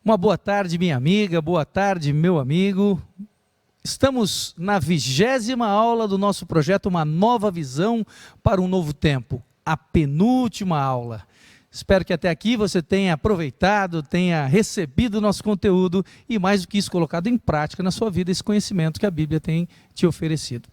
Uma boa tarde, minha amiga, boa tarde, meu amigo. Estamos na 20ª aula do nosso projeto Uma Nova Visão para um Novo Tempo, a penúltima aula. Espero que até aqui você tenha aproveitado, tenha recebido o nosso conteúdo e, mais do que isso, colocado em prática na sua vida esse conhecimento que a Bíblia tem te oferecido.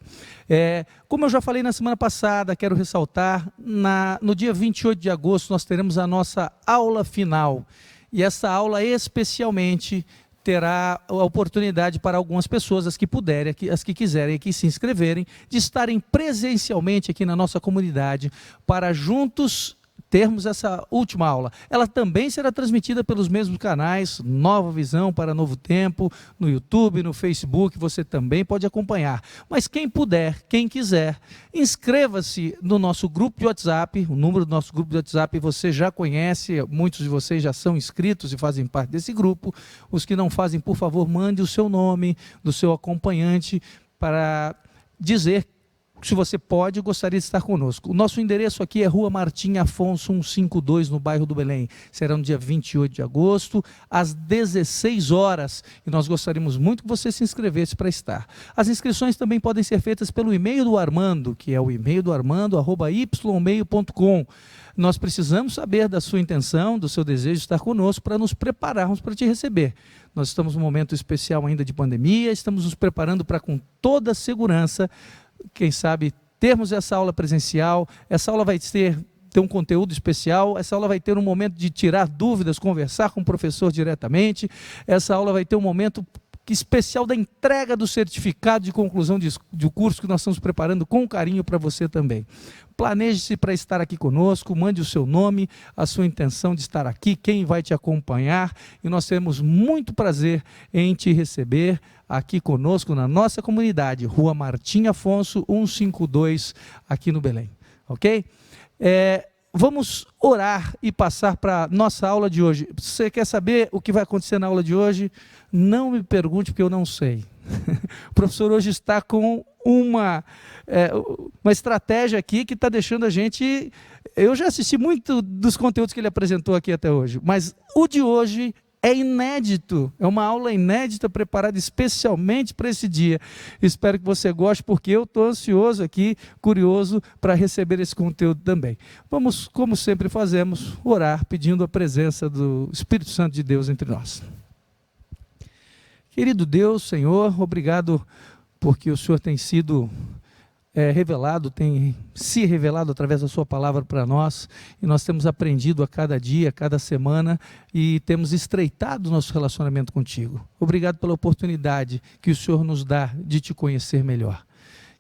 Como eu já falei na semana passada, quero ressaltar, no dia 28 de agosto nós teremos a nossa aula final. E essa aula especialmente terá a oportunidade para algumas pessoas, as que puderem, as que quiserem e que se inscreverem, de estarem presencialmente aqui na nossa comunidade para juntos termos essa última aula. Ela também será transmitida pelos mesmos canais, Nova Visão para Novo Tempo, no YouTube, no Facebook, você também pode acompanhar. Mas quem puder, quem quiser, inscreva-se no nosso grupo de WhatsApp, o número do nosso grupo de WhatsApp você já conhece, muitos de vocês já são inscritos e fazem parte desse grupo. Os que não fazem, por favor, mande o seu nome, do seu acompanhante, para dizer se você pode, gostaria de estar conosco. O nosso endereço aqui é Rua Martim Afonso 152, no bairro do Belém. Será no dia 28 de agosto, às 16 horas. E nós gostaríamos muito que você se inscrevesse para estar. As inscrições também podem ser feitas pelo e-mail do Armando, que é o e-mail do Armando, @ymeio.com. Nós precisamos saber da sua intenção, do seu desejo de estar conosco, para nos prepararmos para te receber. Nós estamos num momento especial ainda de pandemia, estamos nos preparando para, com toda a segurança, quem sabe, termos essa aula presencial. Essa aula vai ter um conteúdo especial, essa aula vai ter um momento de tirar dúvidas, conversar com o professor diretamente, essa aula vai ter um momento especial da entrega do certificado de conclusão de curso que nós estamos preparando com carinho para você também. Planeje-se para estar aqui conosco, mande o seu nome, a sua intenção de estar aqui, quem vai te acompanhar, e nós teremos muito prazer em te receber aqui conosco na nossa comunidade, Rua Martim Afonso 152, aqui no Belém, ok? Vamos orar e passar para a nossa aula de hoje. Você quer saber o que vai acontecer na aula de hoje? Não me pergunte, porque eu não sei. O professor hoje está com uma estratégia aqui que está deixando a gente... Eu já assisti muito dos conteúdos que ele apresentou aqui até hoje, mas o de hoje é inédito, é uma aula inédita preparada especialmente para esse dia. Espero que você goste, porque eu estou ansioso aqui, curioso para receber esse conteúdo também. Vamos, como sempre fazemos, orar pedindo a presença do Espírito Santo de Deus entre nós. Querido Deus, Senhor, obrigado porque o Senhor tem sido revelado, tem se revelado através da sua palavra para nós, e nós temos aprendido a cada dia, a cada semana, e temos estreitado o nosso relacionamento contigo. Obrigado pela oportunidade que o Senhor nos dá de te conhecer melhor.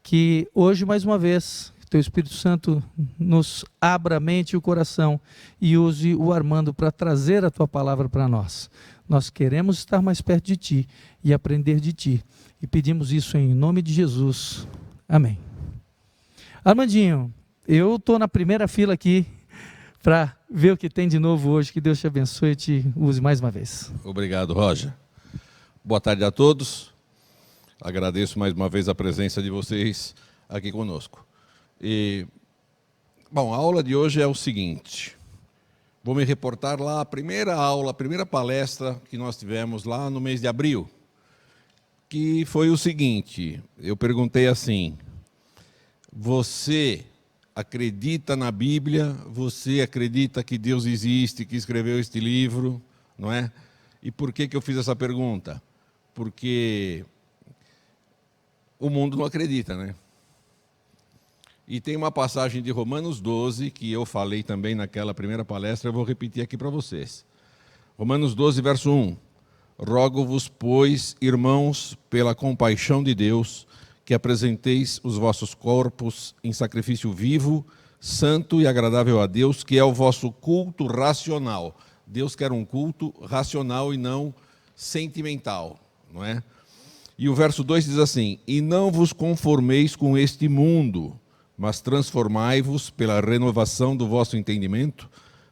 Que hoje, mais uma vez, teu Espírito Santo nos abra a mente e o coração e use o Armando para trazer a tua palavra para nós. Nós queremos estar mais perto de ti e aprender de ti, e pedimos isso em nome de Jesus. Amém. Armandinho, eu estou na primeira fila aqui para ver o que tem de novo hoje. Que Deus te abençoe e te use mais uma vez. Obrigado, Roger. Boa tarde a todos. Agradeço mais uma vez a presença de vocês aqui conosco. Bom, a aula de hoje é o seguinte. Vou me reportar lá a primeira aula, a primeira palestra que nós tivemos lá no mês de abril, que foi o seguinte. Eu perguntei assim: você acredita na Bíblia? Você acredita que Deus existe, que escreveu este livro, não é? E por que eu fiz essa pergunta? Porque o mundo não acredita, né? E tem uma passagem de Romanos 12, que eu falei também naquela primeira palestra, eu vou repetir aqui para vocês. Romanos 12, verso 1. Rogo-vos, pois, irmãos, pela compaixão de Deus, que apresenteis os vossos corpos em sacrifício vivo, santo e agradável a Deus, que é o vosso culto racional. Deus quer um culto racional e não sentimental, não é? E o verso 2 diz assim: e não vos conformeis com este mundo, mas transformai-vos pela renovação do vosso entendimento,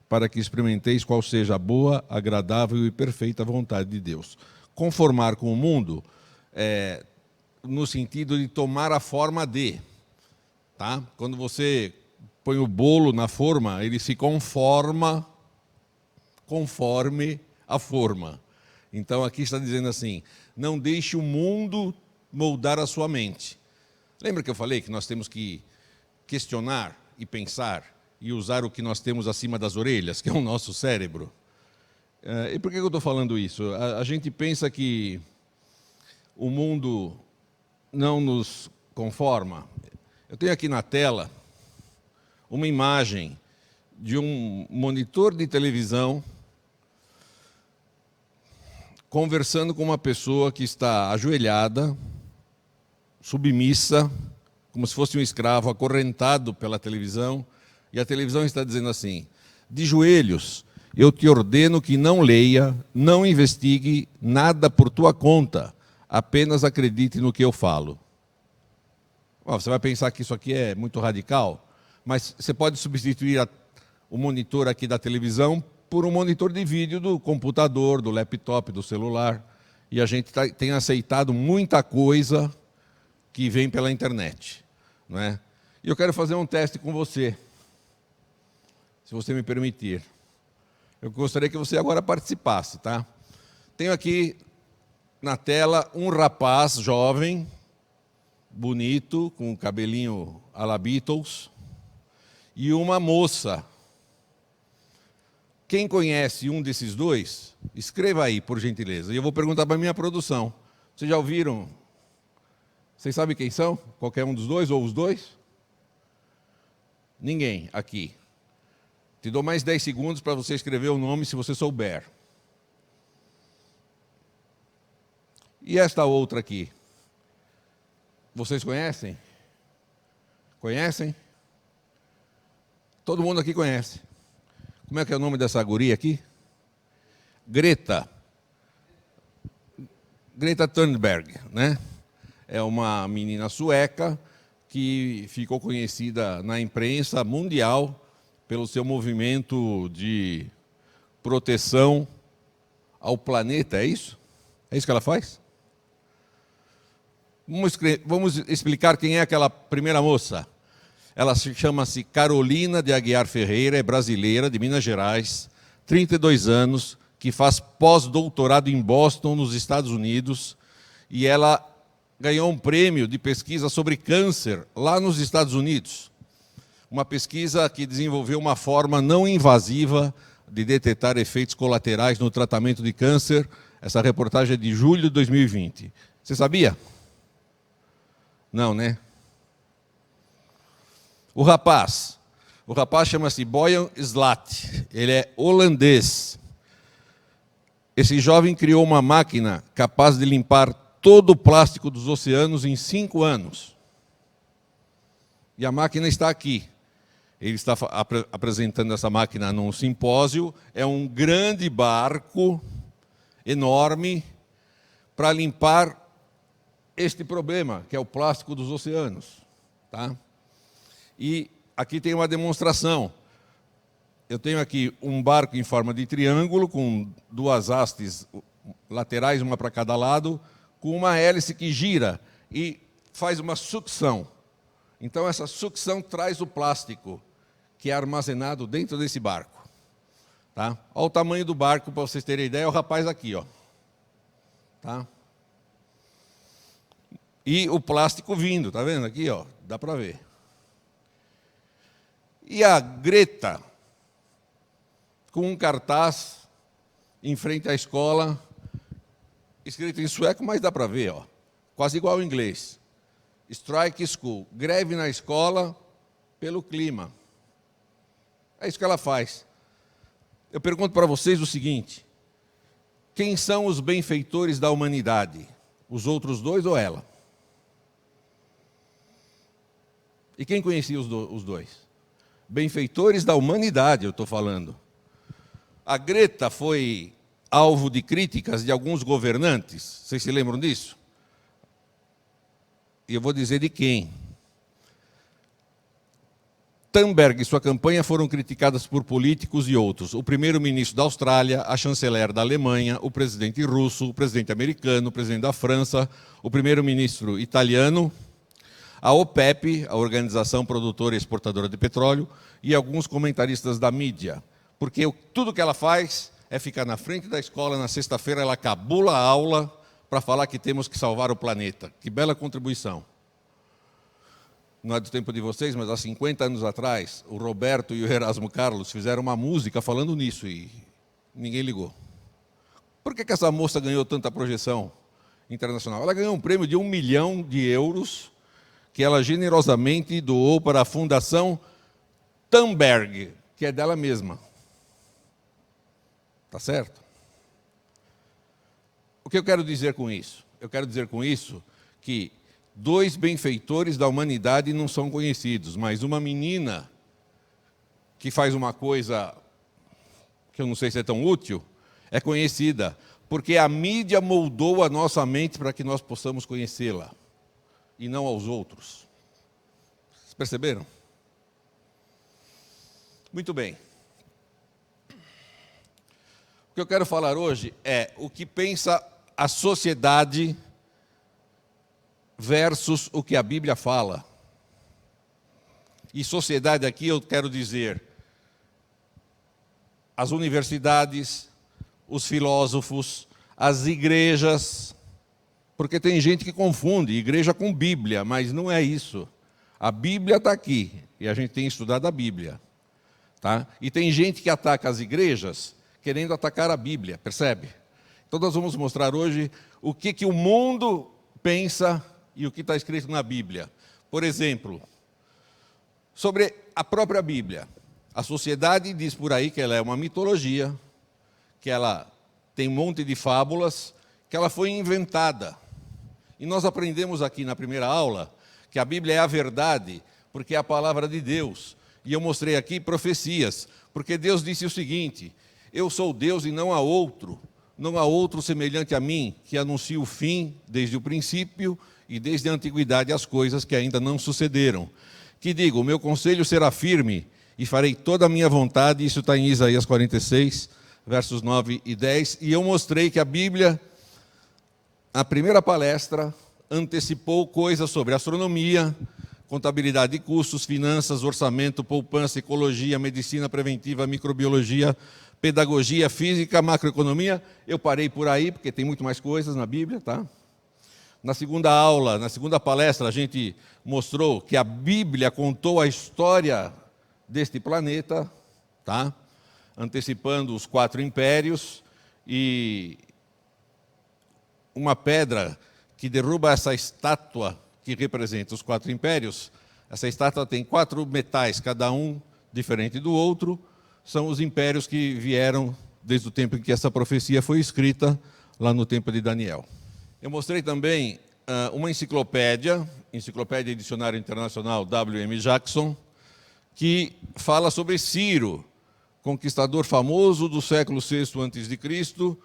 para que experimenteis qual seja a boa, agradável e perfeita vontade de Deus. Conformar com o mundo no sentido de tomar a forma de, tá? Quando você põe o bolo na forma, ele se conforma conforme a forma. Então aqui está dizendo assim, não deixe o mundo moldar a sua mente. Lembra que eu falei que nós temos que questionar e pensar e usar o que nós temos acima das orelhas, que é o nosso cérebro? E por que eu estou falando isso? A gente pensa que o mundo não nos conforma. Eu tenho aqui na tela uma imagem de um monitor de televisão conversando com uma pessoa que está ajoelhada, submissa, como se fosse um escravo, acorrentado pela televisão, e a televisão está dizendo assim: de joelhos, eu te ordeno que não leia, não investigue nada por tua conta, apenas acredite no que eu falo. Você vai pensar que isso aqui é muito radical, mas você pode substituir o monitor aqui da televisão por um monitor de vídeo do computador, do laptop, do celular. E a gente tem aceitado muita coisa que vem pela internet, não é? E eu quero fazer um teste com você, se você me permitir. Eu gostaria que você agora participasse, tá? Tenho aqui na tela um rapaz jovem, bonito, com cabelinho à la Beatles, e uma moça. Quem conhece um desses dois, escreva aí, por gentileza. E eu vou perguntar para a minha produção. Vocês já ouviram? Vocês sabem quem são? Qualquer um dos dois ou os dois? Ninguém aqui. Te dou mais 10 segundos para você escrever o nome se você souber. E esta outra aqui? Vocês conhecem? Conhecem? Todo mundo aqui conhece. Como é que é o nome dessa guria aqui? Greta. Greta Thunberg, né? É uma menina sueca que ficou conhecida na imprensa mundial pelo seu movimento de proteção ao planeta, é isso? É isso que ela faz? Vamos explicar quem é aquela primeira moça. Ela chama-se Carolina de Aguiar Ferreira, é brasileira, de Minas Gerais, 32 anos, que faz pós-doutorado em Boston, nos Estados Unidos, e ela ganhou um prêmio de pesquisa sobre câncer lá nos Estados Unidos. Uma pesquisa que desenvolveu uma forma não invasiva de detectar efeitos colaterais no tratamento de câncer. Essa reportagem é de julho de 2020. Você sabia? Não, né? O rapaz chama-se Boyan Slat, ele é holandês. Esse jovem criou uma máquina capaz de limpar todo o plástico dos oceanos em 5 anos. E a máquina está aqui. Ele está apresentando essa máquina num simpósio. É um grande barco, enorme, para limpar este problema, que é o plástico dos oceanos. Tá? E aqui tem uma demonstração. Eu tenho aqui um barco em forma de triângulo, com 2 hastes laterais, uma para cada lado, com uma hélice que gira e faz uma sucção. Então, essa sucção traz o plástico, que é armazenado dentro desse barco. Tá? Olha o tamanho do barco, para vocês terem ideia, é o rapaz aqui. Ó. Tá? E o plástico vindo, tá vendo aqui? Ó, dá para ver. E a Greta, com um cartaz em frente à escola, escrito em sueco, mas dá para ver, ó, quase igual ao inglês. Strike School, greve na escola pelo clima. É isso que ela faz. Eu pergunto para vocês o seguinte: quem são os benfeitores da humanidade? Os outros dois ou ela? E quem conhecia os dois? Benfeitores da humanidade, eu estou falando. A Greta foi alvo de críticas de alguns governantes. Vocês se lembram disso? E eu vou dizer de quem. Thunberg e sua campanha foram criticadas por políticos e outros. O primeiro-ministro da Austrália, a chanceler da Alemanha, o presidente russo, o presidente americano, o presidente da França, o primeiro-ministro italiano, a OPEP, a Organização Produtora e Exportadora de Petróleo, e alguns comentaristas da mídia. Porque tudo que ela faz é ficar na frente da escola na sexta-feira, ela cabula a aula para falar que temos que salvar o planeta. Que bela contribuição. Não é do tempo de vocês, mas há 50 anos atrás, o Roberto e o Erasmo Carlos fizeram uma música falando nisso e ninguém ligou. Por que essa moça ganhou tanta projeção internacional? Ela ganhou um prêmio de 1 milhão de euros que ela generosamente doou para a Fundação Thunberg, que é dela mesma. Tá certo? O que eu quero dizer com isso? Eu quero dizer com isso que 2 benfeitores da humanidade não são conhecidos, mas uma menina que faz uma coisa que eu não sei se é tão útil, é conhecida, porque a mídia moldou a nossa mente para que nós possamos conhecê-la, e não aos outros. Vocês perceberam? Muito bem. O que eu quero falar hoje é o que pensa a sociedade versus o que a Bíblia fala. E sociedade aqui eu quero dizer as universidades, os filósofos, as igrejas, porque tem gente que confunde igreja com Bíblia, mas não é isso. A Bíblia está aqui, e a gente tem estudado a Bíblia. Tá? E tem gente que ataca as igrejas querendo atacar a Bíblia, percebe? Então nós vamos mostrar hoje o que o mundo pensa e o que está escrito na Bíblia. Por exemplo, sobre a própria Bíblia. A sociedade diz por aí que ela é uma mitologia, que ela tem um monte de fábulas, que ela foi inventada. E nós aprendemos aqui na primeira aula que a Bíblia é a verdade, porque é a palavra de Deus. E eu mostrei aqui profecias, porque Deus disse o seguinte: eu sou Deus e não há outro semelhante a mim, que anuncia o fim desde o princípio e desde a antiguidade as coisas que ainda não sucederam. Que digo, o meu conselho será firme e farei toda a minha vontade, isso está em Isaías 46, versos 9 e 10, e eu mostrei que a Bíblia, a primeira palestra, antecipou coisas sobre astronomia, contabilidade de custos, finanças, orçamento, poupança, ecologia, medicina preventiva, microbiologia, pedagogia, física, macroeconomia. Eu parei por aí, porque tem muito mais coisas na Bíblia, tá? Na segunda aula, na segunda palestra, a gente mostrou que a Bíblia contou a história deste planeta, tá? Antecipando os 4 impérios, e uma pedra que derruba essa estátua que representa os 4 impérios, essa estátua tem 4 metais, cada um diferente do outro, são os impérios que vieram desde o tempo em que essa profecia foi escrita, lá no tempo de Daniel. Eu mostrei também uma Enciclopédia e Dicionário Internacional W.M. Jackson, que fala sobre Ciro, conquistador famoso do século VI a.C.,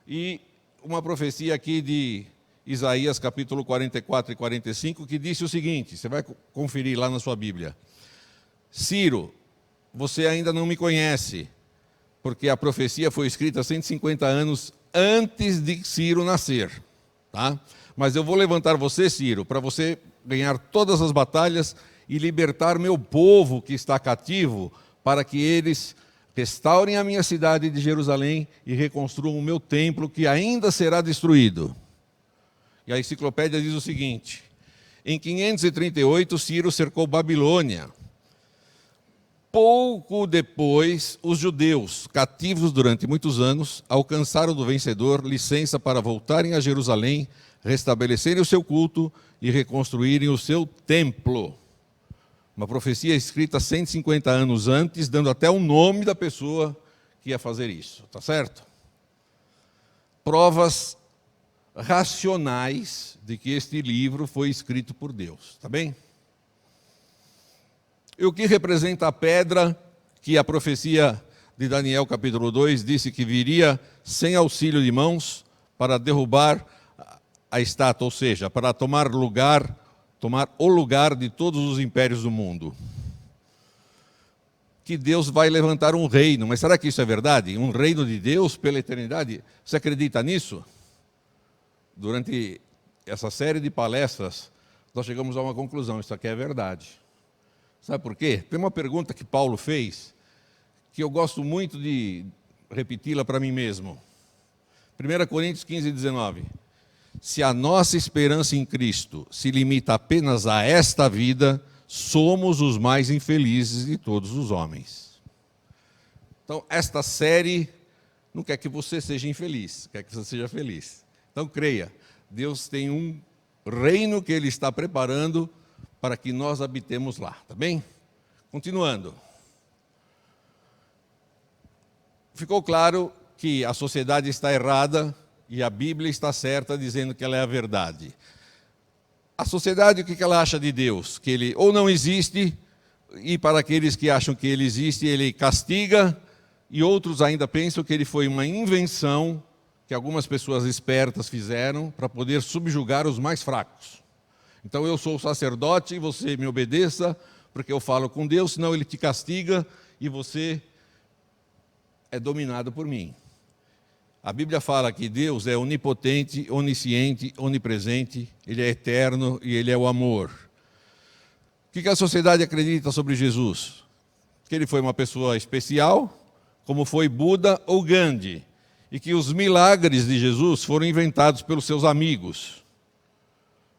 e uma profecia aqui de Isaías capítulo 44 e 45, que disse o seguinte, você vai conferir lá na sua Bíblia: Ciro, você ainda não me conhece, porque a profecia foi escrita 150 anos antes de Ciro nascer, tá? Mas eu vou levantar você, Ciro, para você ganhar todas as batalhas e libertar meu povo que está cativo, para que eles restaurem a minha cidade de Jerusalém e reconstruam o meu templo, que ainda será destruído. E a enciclopédia diz o seguinte: em 538, Ciro cercou Babilônia. Pouco depois, os judeus, cativos durante muitos anos, alcançaram do vencedor licença para voltarem a Jerusalém, restabelecerem o seu culto e reconstruírem o seu templo. Uma profecia escrita 150 anos antes, dando até o nome da pessoa que ia fazer isso, tá certo? Provas racionais de que este livro foi escrito por Deus, tá bem? E o que representa a pedra que a profecia de Daniel capítulo 2 disse que viria sem auxílio de mãos para derrubar a estátua, ou seja, para tomar o lugar de todos os impérios do mundo. Que Deus vai levantar um reino, mas será que isso é verdade? Um reino de Deus pela eternidade? Você acredita nisso? Durante essa série de palestras, nós chegamos a uma conclusão: isso aqui é verdade. Sabe por quê? Tem uma pergunta que Paulo fez, que eu gosto muito de repeti-la para mim mesmo. 1 Coríntios 15, 19. Se a nossa esperança em Cristo se limita apenas a esta vida, somos os mais infelizes de todos os homens. Então, esta série não quer que você seja infeliz, quer que você seja feliz. Então, creia, Deus tem um reino que Ele está preparando para que nós habitemos lá, tá bem? Continuando. Ficou claro que a sociedade está errada e a Bíblia está certa, dizendo que ela é a verdade. A sociedade, o que ela acha de Deus? Que Ele ou não existe, e para aqueles que acham que Ele existe, Ele castiga, e outros ainda pensam que Ele foi uma invenção que algumas pessoas espertas fizeram para poder subjugar os mais fracos. Então eu sou o sacerdote e você me obedeça, porque eu falo com Deus, senão Ele te castiga e você é dominado por mim. A Bíblia fala que Deus é onipotente, onisciente, onipresente, Ele é eterno e Ele é o amor. O que a sociedade acredita sobre Jesus? Que Ele foi uma pessoa especial, como foi Buda ou Gandhi, e que os milagres de Jesus foram inventados pelos seus amigos.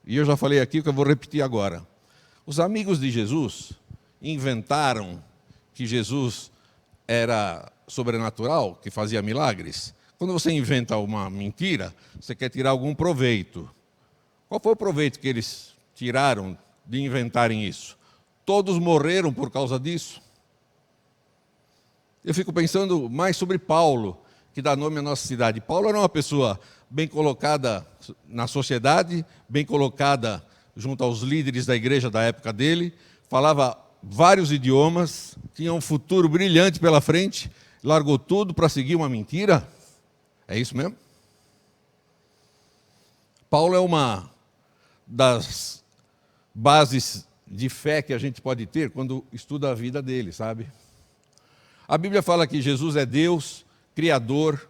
E eu já falei aqui o que eu vou repetir agora. Os amigos de Jesus inventaram que Jesus era sobrenatural, que fazia milagres. Quando você inventa uma mentira, você quer tirar algum proveito. Qual foi o proveito que eles tiraram de inventarem isso? Todos morreram por causa disso. Eu fico pensando mais sobre Paulo, que dá nome à nossa cidade. Paulo era uma pessoa bem colocada na sociedade, bem colocada junto aos líderes da igreja da época dele, falava vários idiomas, tinha um futuro brilhante pela frente, largou tudo para seguir uma mentira. É isso mesmo? Paulo é uma das bases de fé que a gente pode ter quando estuda a vida dele, sabe? A Bíblia fala que Jesus é Deus, Criador,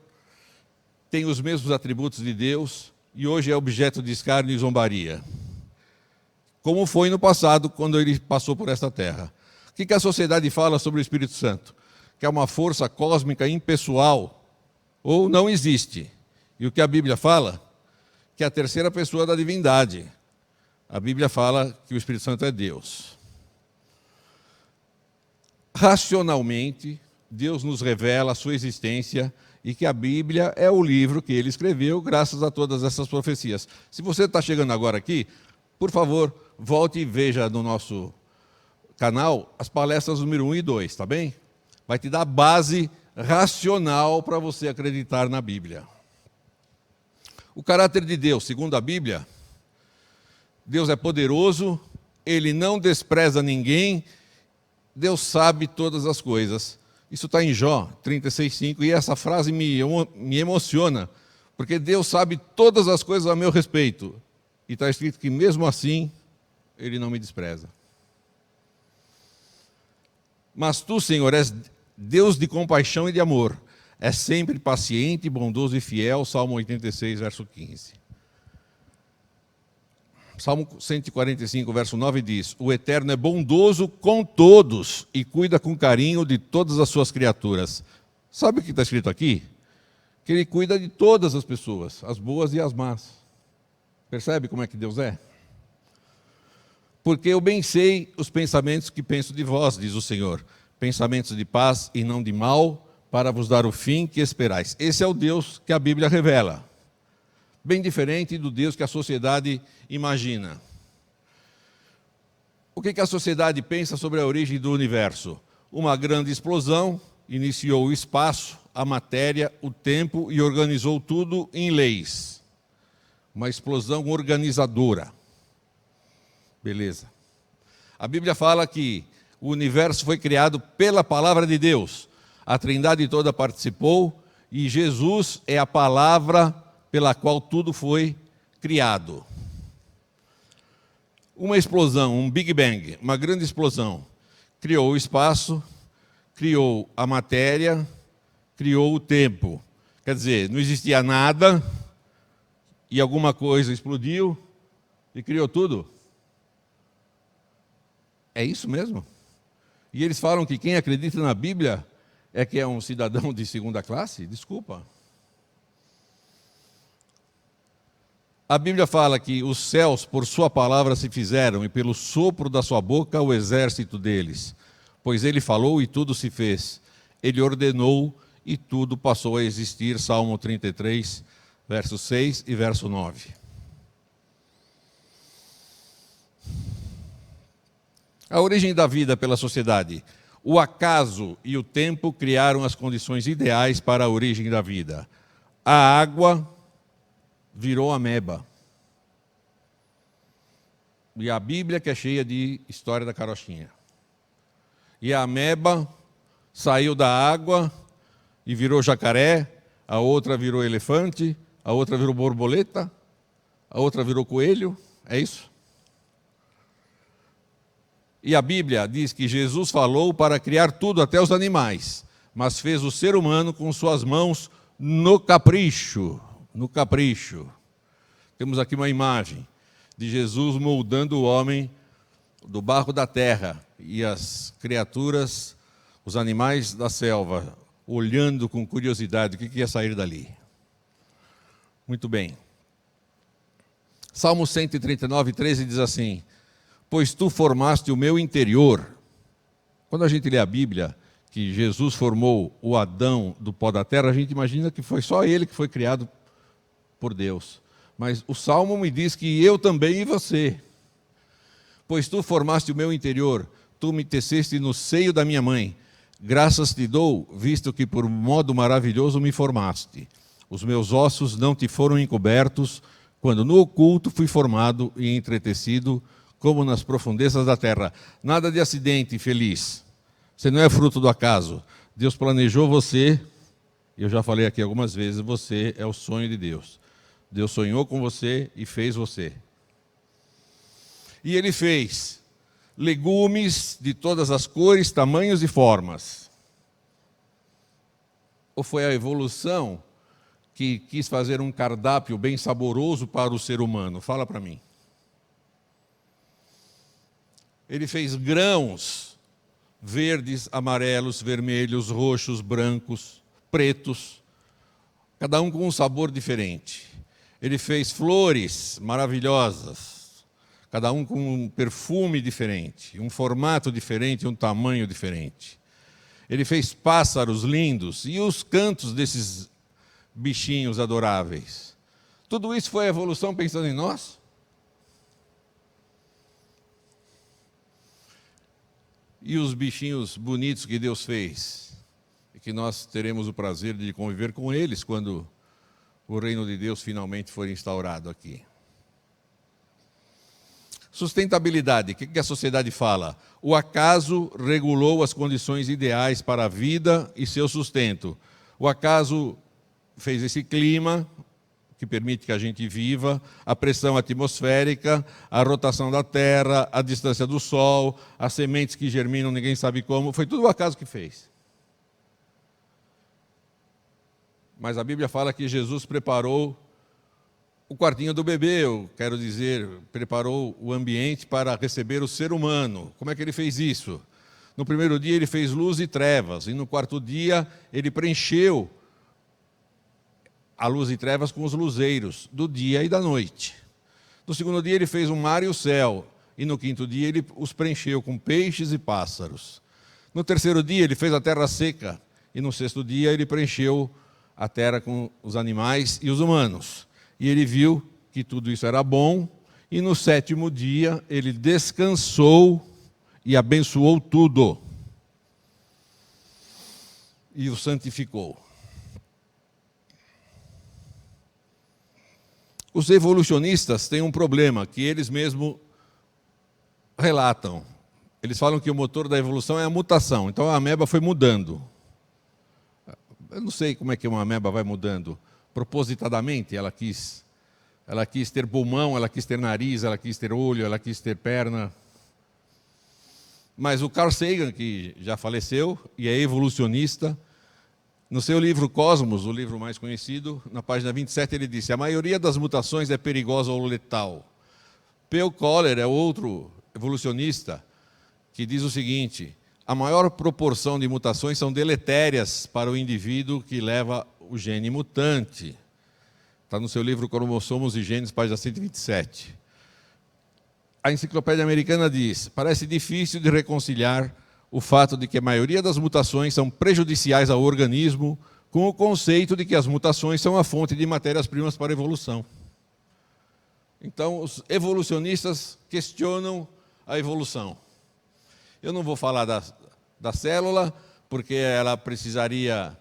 tem os mesmos atributos de Deus e hoje é objeto de escárnio e zombaria. Como foi no passado, quando ele passou por esta terra. O que a sociedade fala sobre o Espírito Santo? Que é uma força cósmica impessoal, ou não existe. E o que a Bíblia fala? Que é a terceira pessoa da divindade. A Bíblia fala que o Espírito Santo é Deus. Racionalmente, Deus nos revela a sua existência e que a Bíblia é o livro que Ele escreveu graças a todas essas profecias. Se você está chegando agora aqui, por favor, volte e veja no nosso canal as palestras número 1 e 2, tá bem? Vai te dar base racional para você acreditar na Bíblia. O caráter de Deus, segundo a Bíblia, Deus é poderoso, Ele não despreza ninguém, Deus sabe todas as coisas. Isso está em Jó 36,5 e essa frase me emociona, porque Deus sabe todas as coisas a meu respeito. E está escrito que mesmo assim, Ele não me despreza. Mas tu, Senhor, és Deus de compaixão e de amor, é sempre paciente, bondoso e fiel, Salmo 86, verso 15. Salmo 145, verso 9 diz: o Eterno é bondoso com todos e cuida com carinho de todas as suas criaturas. Sabe o que está escrito aqui? Que Ele cuida de todas as pessoas, as boas e as más. Percebe como é que Deus é? Porque eu bem sei os pensamentos que penso de vós, diz o Senhor, pensamentos de paz e não de mal, para vos dar o fim que esperais. Esse é o Deus que a Bíblia revela. Bem diferente do Deus que a sociedade imagina. O que a sociedade pensa sobre a origem do universo? Uma grande explosão iniciou o espaço, a matéria, o tempo e organizou tudo em leis. Uma explosão organizadora. Beleza. A Bíblia fala que o universo foi criado pela palavra de Deus. A Trindade toda participou e Jesus é a palavra pela qual tudo foi criado. Uma explosão, um Big Bang, uma grande explosão, criou o espaço, criou a matéria, criou o tempo. Quer dizer, não existia nada e alguma coisa explodiu e criou tudo. É isso mesmo? E eles falam que quem acredita na Bíblia É que é um cidadão de segunda classe? Desculpa. A Bíblia fala que os céus, por sua palavra, se fizeram, e pelo sopro da sua boca, o exército deles. Pois ele falou e tudo se fez. Ele ordenou e tudo passou a existir. Salmo 33, verso 6 e verso 9. A origem da vida pela sociedade. O acaso e o tempo criaram as condições ideais para a origem da vida. A água virou ameba. E a Bíblia que é cheia de história da carochinha. E a ameba saiu da água e virou jacaré, a outra virou elefante, a outra virou borboleta, a outra virou coelho. É isso? E a Bíblia diz que Jesus falou para criar tudo, até os animais, mas fez o ser humano com suas mãos no capricho. No capricho. Temos aqui uma imagem de Jesus moldando o homem do barro da terra e as criaturas, os animais da selva, olhando com curiosidade o que ia sair dali. Muito bem. Salmo 139, 13 diz assim: pois tu formaste o meu interior. Quando a gente lê a Bíblia, que Jesus formou o Adão do pó da terra, a gente imagina que foi só ele que foi criado por Deus. Mas o Salmo me diz que eu também e você. Pois tu formaste o meu interior, tu me teceste no seio da minha mãe. Graças te dou, visto que por modo maravilhoso me formaste. Os meus ossos não te foram encobertos, quando no oculto fui formado e entretecido, como nas profundezas da terra. Nada de acidente infeliz. Você não é fruto do acaso. Deus planejou você, eu já falei aqui algumas vezes, você é o sonho de Deus. Deus sonhou com você e fez você. E Ele fez legumes de todas as cores, tamanhos e formas. Ou foi a evolução que quis fazer um cardápio bem saboroso para o ser humano? Fala para mim. Ele fez grãos verdes, amarelos, vermelhos, roxos, brancos, pretos, cada um com um sabor diferente. Ele fez flores maravilhosas, cada um com um perfume diferente, um formato diferente, um tamanho diferente. Ele fez pássaros lindos e os cantos desses bichinhos adoráveis. Tudo isso foi a evolução pensando em nós? E os bichinhos bonitos que Deus fez, e que nós teremos o prazer de conviver com eles quando o reino de Deus finalmente for instaurado aqui. Sustentabilidade, o que a sociedade fala? O acaso regulou as condições ideais para a vida e seu sustento. O acaso fez esse clima que permite que a gente viva, a pressão atmosférica, a rotação da Terra, a distância do Sol, as sementes que germinam, ninguém sabe como, foi tudo o acaso que fez. Mas a Bíblia fala que Jesus preparou o quartinho do bebê, eu quero dizer, preparou o ambiente para receber o ser humano. Como é que ele fez isso? No primeiro dia ele fez luz e trevas, e no quarto dia ele preencheu a luz e trevas com os luzeiros do dia e da noite. No segundo dia ele fez o mar e o céu, e no quinto dia ele os preencheu com peixes e pássaros. No terceiro dia ele fez a terra seca, e no sexto dia ele preencheu a terra com os animais e os humanos. E ele viu que tudo isso era bom, e no sétimo dia ele descansou e abençoou tudo. E o santificou. Os evolucionistas têm um problema que eles mesmos relatam. Eles falam que o motor da evolução é a mutação. Então a ameba foi mudando. Eu não sei como é que uma ameba vai mudando. Propositadamente, ela quis ter pulmão, ela quis ter nariz, ela quis ter olho, ela quis ter perna. Mas o Carl Sagan, que já faleceu e é evolucionista, no seu livro Cosmos, o livro mais conhecido, na página 27, ele disse: a maioria das mutações é perigosa ou letal. Peul Coller é outro evolucionista que diz o seguinte: a maior proporção de mutações são deletérias para o indivíduo que leva o gene mutante. Está no seu livro Cromossomos e Genes, página 127. A Enciclopédia Americana diz: parece difícil de reconciliar o fato de que a maioria das mutações são prejudiciais ao organismo com o conceito de que as mutações são a fonte de matérias-primas para a evolução. Então, os evolucionistas questionam a evolução. Eu não vou falar da célula, porque ela precisaria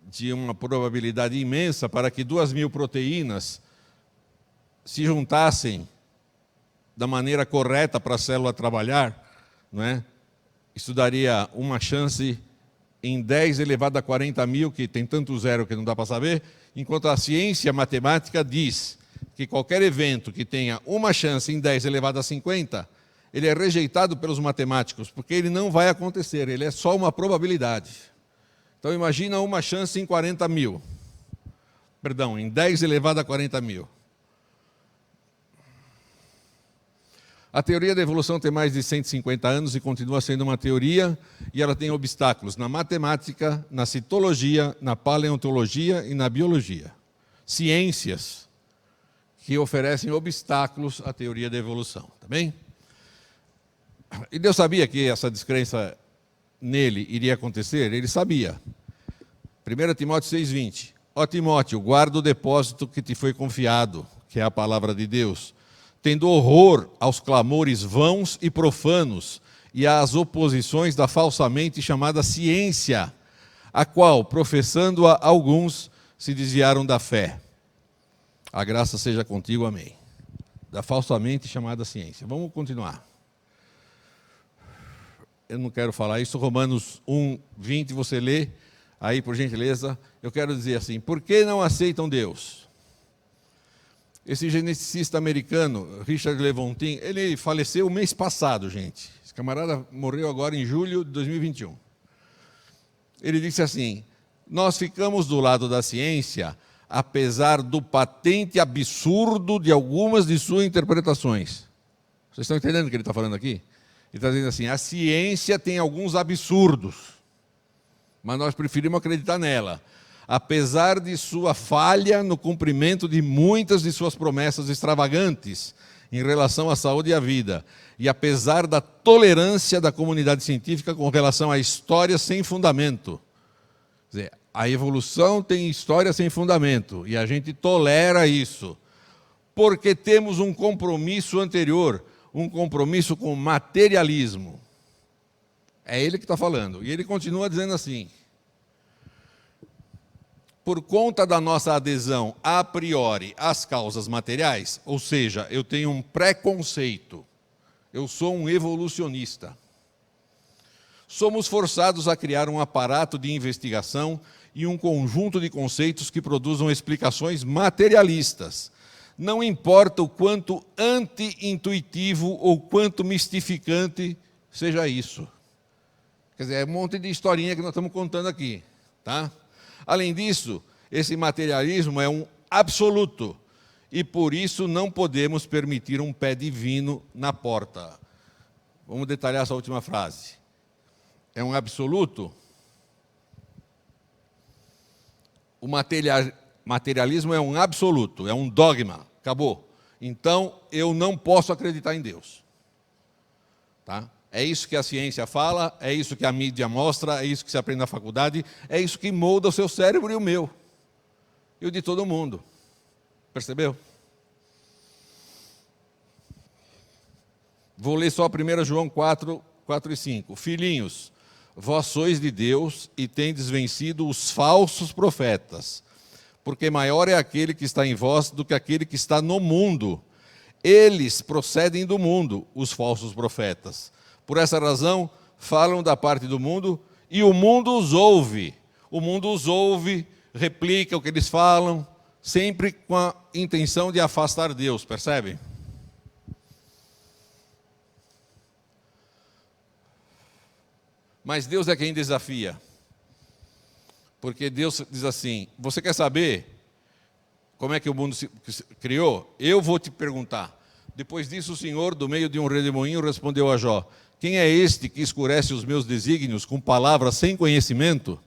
de uma probabilidade imensa para que 2.000 proteínas se juntassem da maneira correta para a célula trabalhar, não é? Isso daria uma chance em 10 elevado a 40.000, que tem tanto zero que não dá para saber, enquanto a ciência matemática diz que qualquer evento que tenha uma chance em 10 elevado a 50, ele é rejeitado pelos matemáticos, porque ele não vai acontecer, ele é só uma probabilidade. Então imagina uma chance em 40.000. Perdão, em 10 elevado a 40.000. A teoria da evolução tem mais de 150 anos e continua sendo uma teoria, e ela tem obstáculos na matemática, na citologia, na paleontologia e na biologia. Ciências que oferecem obstáculos à teoria da evolução, tá bem? E Deus sabia que essa descrença nele iria acontecer? Ele sabia. 1 Timóteo 6,20. Ó Timóteo, guarda o depósito que te foi confiado, que é a palavra de Deus, tendo horror aos clamores vãos e profanos e às oposições da falsamente chamada ciência, a qual, professando-a alguns, se desviaram da fé. A graça seja contigo, amém. Da falsamente chamada ciência. Vamos continuar. Eu não quero falar isso, Romanos 1:20, você lê, aí por gentileza. Eu quero dizer assim, por que não aceitam Deus? Esse geneticista americano, Richard Lewontin, ele faleceu o mês passado, gente. Esse camarada morreu agora em julho de 2021. Ele disse assim, nós ficamos do lado da ciência, apesar do patente absurdo de algumas de suas interpretações. Vocês estão entendendo o que ele está falando aqui? Ele está dizendo assim, a ciência tem alguns absurdos, mas nós preferimos acreditar nela, apesar de sua falha no cumprimento de muitas de suas promessas extravagantes em relação à saúde e à vida, e apesar da tolerância da comunidade científica com relação a histórias sem fundamento. Quer dizer, a evolução tem história sem fundamento, e a gente tolera isso, porque temos um compromisso anterior, um compromisso com o materialismo. É ele que está falando. E ele continua dizendo assim, por conta da nossa adesão a priori às causas materiais, ou seja, eu tenho um preconceito, eu sou um evolucionista, somos forçados a criar um aparato de investigação e um conjunto de conceitos que produzam explicações materialistas. Não importa o quanto anti-intuitivo ou quanto mistificante seja isso. Quer dizer, é um monte de historinha que nós estamos contando aqui, tá? Além disso, esse materialismo é um absoluto, e por isso não podemos permitir um pé divino na porta. Vamos detalhar essa última frase. É um absoluto? O materialismo é um absoluto, é um dogma, acabou. Então, eu não posso acreditar em Deus. Tá? É isso que a ciência fala, é isso que a mídia mostra, é isso que se aprende na faculdade, é isso que molda o seu cérebro e o meu, e o de todo mundo. Percebeu? Vou ler só 1 João 4, 4 e 5. Filhinhos, vós sois de Deus e tendes vencido os falsos profetas, porque maior é aquele que está em vós do que aquele que está no mundo. Eles procedem do mundo, os falsos profetas. Por essa razão, falam da parte do mundo e o mundo os ouve. O mundo os ouve, replica o que eles falam, sempre com a intenção de afastar Deus, percebe? Mas Deus é quem desafia. Porque Deus diz assim, você quer saber como é que o mundo se criou? Eu vou te perguntar. Depois disso o Senhor, do meio de um redemoinho, respondeu a Jó, Quem é este que escurece os meus desígnios com palavras sem conhecimento?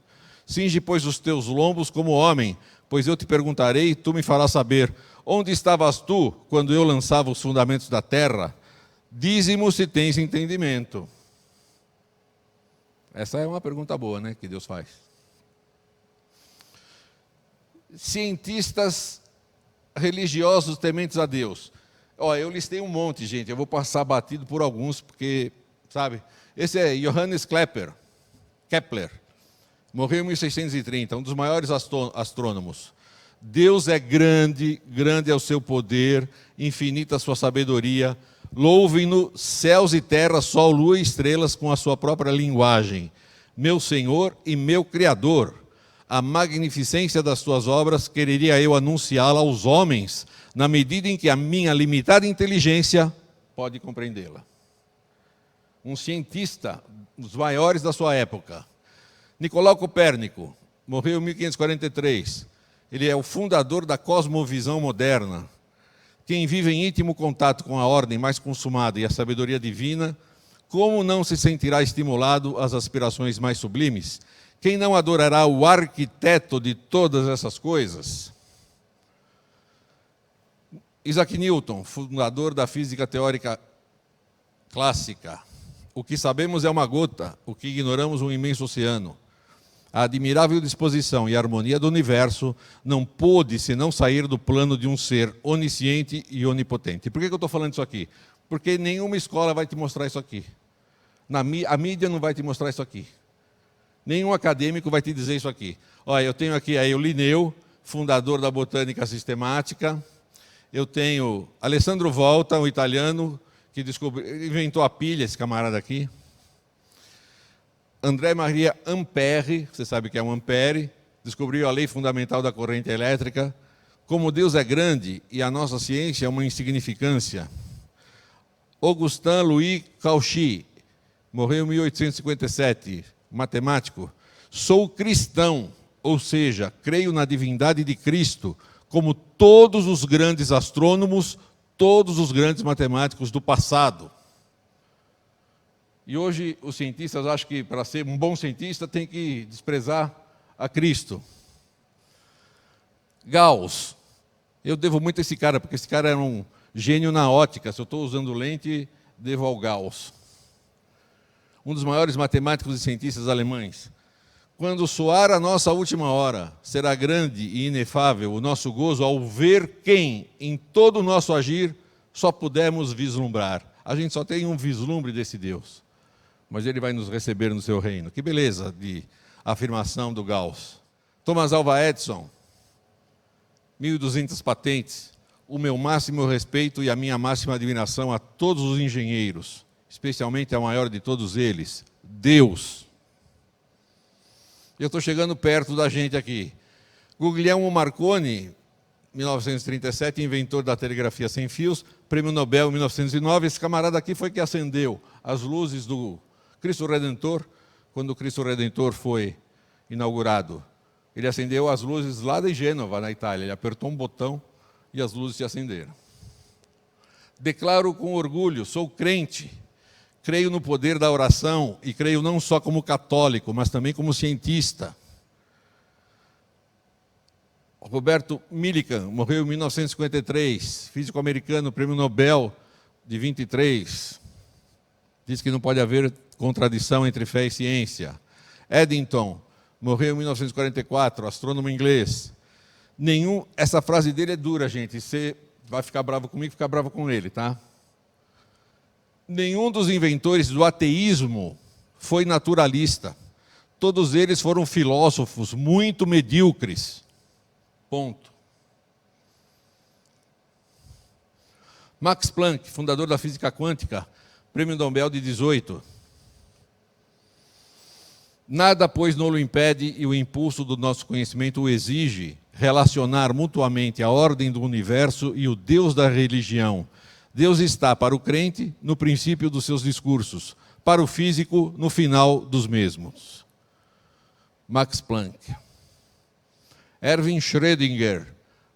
Cinge, pois, os teus lombos como homem, pois eu te perguntarei e tu me farás saber. Onde estavas tu quando eu lançava os fundamentos da terra? Dize-mo se tens entendimento. Essa é uma pergunta boa, né, que Deus faz. Cientistas religiosos tementes a Deus. Eu listei um monte, gente. Eu vou passar batido por alguns, porque, sabe? Esse é Johannes Kepler. Morreu em 1630, um dos maiores astrônomos. Deus é grande, grande é o seu poder, infinita a sua sabedoria. Louvem-no céus e terra, sol, lua e estrelas com a sua própria linguagem. Meu Senhor e meu Criador, a magnificência das tuas obras quereria eu anunciá-la aos homens, na medida em que a minha limitada inteligência pode compreendê-la. Um cientista dos maiores da sua época, Nicolau Copérnico, morreu em 1543. Ele é o fundador da cosmovisão moderna. Quem vive em íntimo contato com a ordem mais consumada e a sabedoria divina, como não se sentirá estimulado às aspirações mais sublimes? Quem não adorará o arquiteto de todas essas coisas? Isaac Newton, fundador da física teórica clássica. O que sabemos é uma gota, o que ignoramos um imenso oceano. A admirável disposição e harmonia do universo não pôde senão sair do plano de um ser onisciente e onipotente. Por que eu estou falando isso aqui? Porque nenhuma escola vai te mostrar isso aqui. A mídia não vai te mostrar isso aqui. Nenhum acadêmico vai te dizer isso aqui. Olha, eu tenho aqui aí o Linneu, fundador da botânica sistemática. Eu tenho Alessandro Volta, um italiano, que inventou a pilha, esse camarada aqui. André Maria Ampère, você sabe o que é um ampere, descobriu a lei fundamental da corrente elétrica. Como Deus é grande e a nossa ciência é uma insignificância. Augustin Louis Cauchy, morreu em 1857, matemático. Sou cristão, ou seja, creio na divindade de Cristo, como todos os grandes astrônomos, todos os grandes matemáticos do passado. E hoje os cientistas acham que para ser um bom cientista tem que desprezar a Cristo. Gauss, eu devo muito a esse cara, porque esse cara era um gênio na ótica. Se eu estou usando lente, devo ao Gauss. Um dos maiores matemáticos e cientistas alemães. Quando soar a nossa última hora, será grande e inefável o nosso gozo ao ver quem, em todo o nosso agir, só pudemos vislumbrar. A gente só tem um vislumbre desse Deus, mas ele vai nos receber no seu reino. Que beleza de afirmação do Gauss. Thomas Alva Edison, 1.200 patentes. O meu máximo respeito e a minha máxima admiração a todos os engenheiros, especialmente ao maior de todos eles, Deus. Eu estou chegando perto da gente aqui. Guglielmo Marconi, 1937, inventor da telegrafia sem fios, prêmio Nobel em 1909. Esse camarada aqui foi que acendeu as luzes do Cristo Redentor, quando o Cristo Redentor foi inaugurado. Ele acendeu as luzes lá de Gênova, na Itália. Ele apertou um botão e as luzes se acenderam. Declaro com orgulho, sou crente. Creio no poder da oração e creio não só como católico, mas também como cientista. Roberto Millikan morreu em 1953, físico americano, prêmio Nobel de 23. Diz que não pode haver contradição entre fé e ciência. Eddington morreu em 1944, astrônomo inglês. Essa frase dele é dura, gente. Você vai ficar bravo comigo, ficar bravo com ele, tá? Nenhum dos inventores do ateísmo foi naturalista. Todos eles foram filósofos muito medíocres. Ponto. Max Planck, fundador da física quântica, prêmio Nobel de 18. Nada, pois, não o impede e o impulso do nosso conhecimento o exige relacionar mutuamente a ordem do universo e o Deus da religião. Deus está para o crente no princípio dos seus discursos, para o físico no final dos mesmos. Max Planck. Erwin Schrödinger,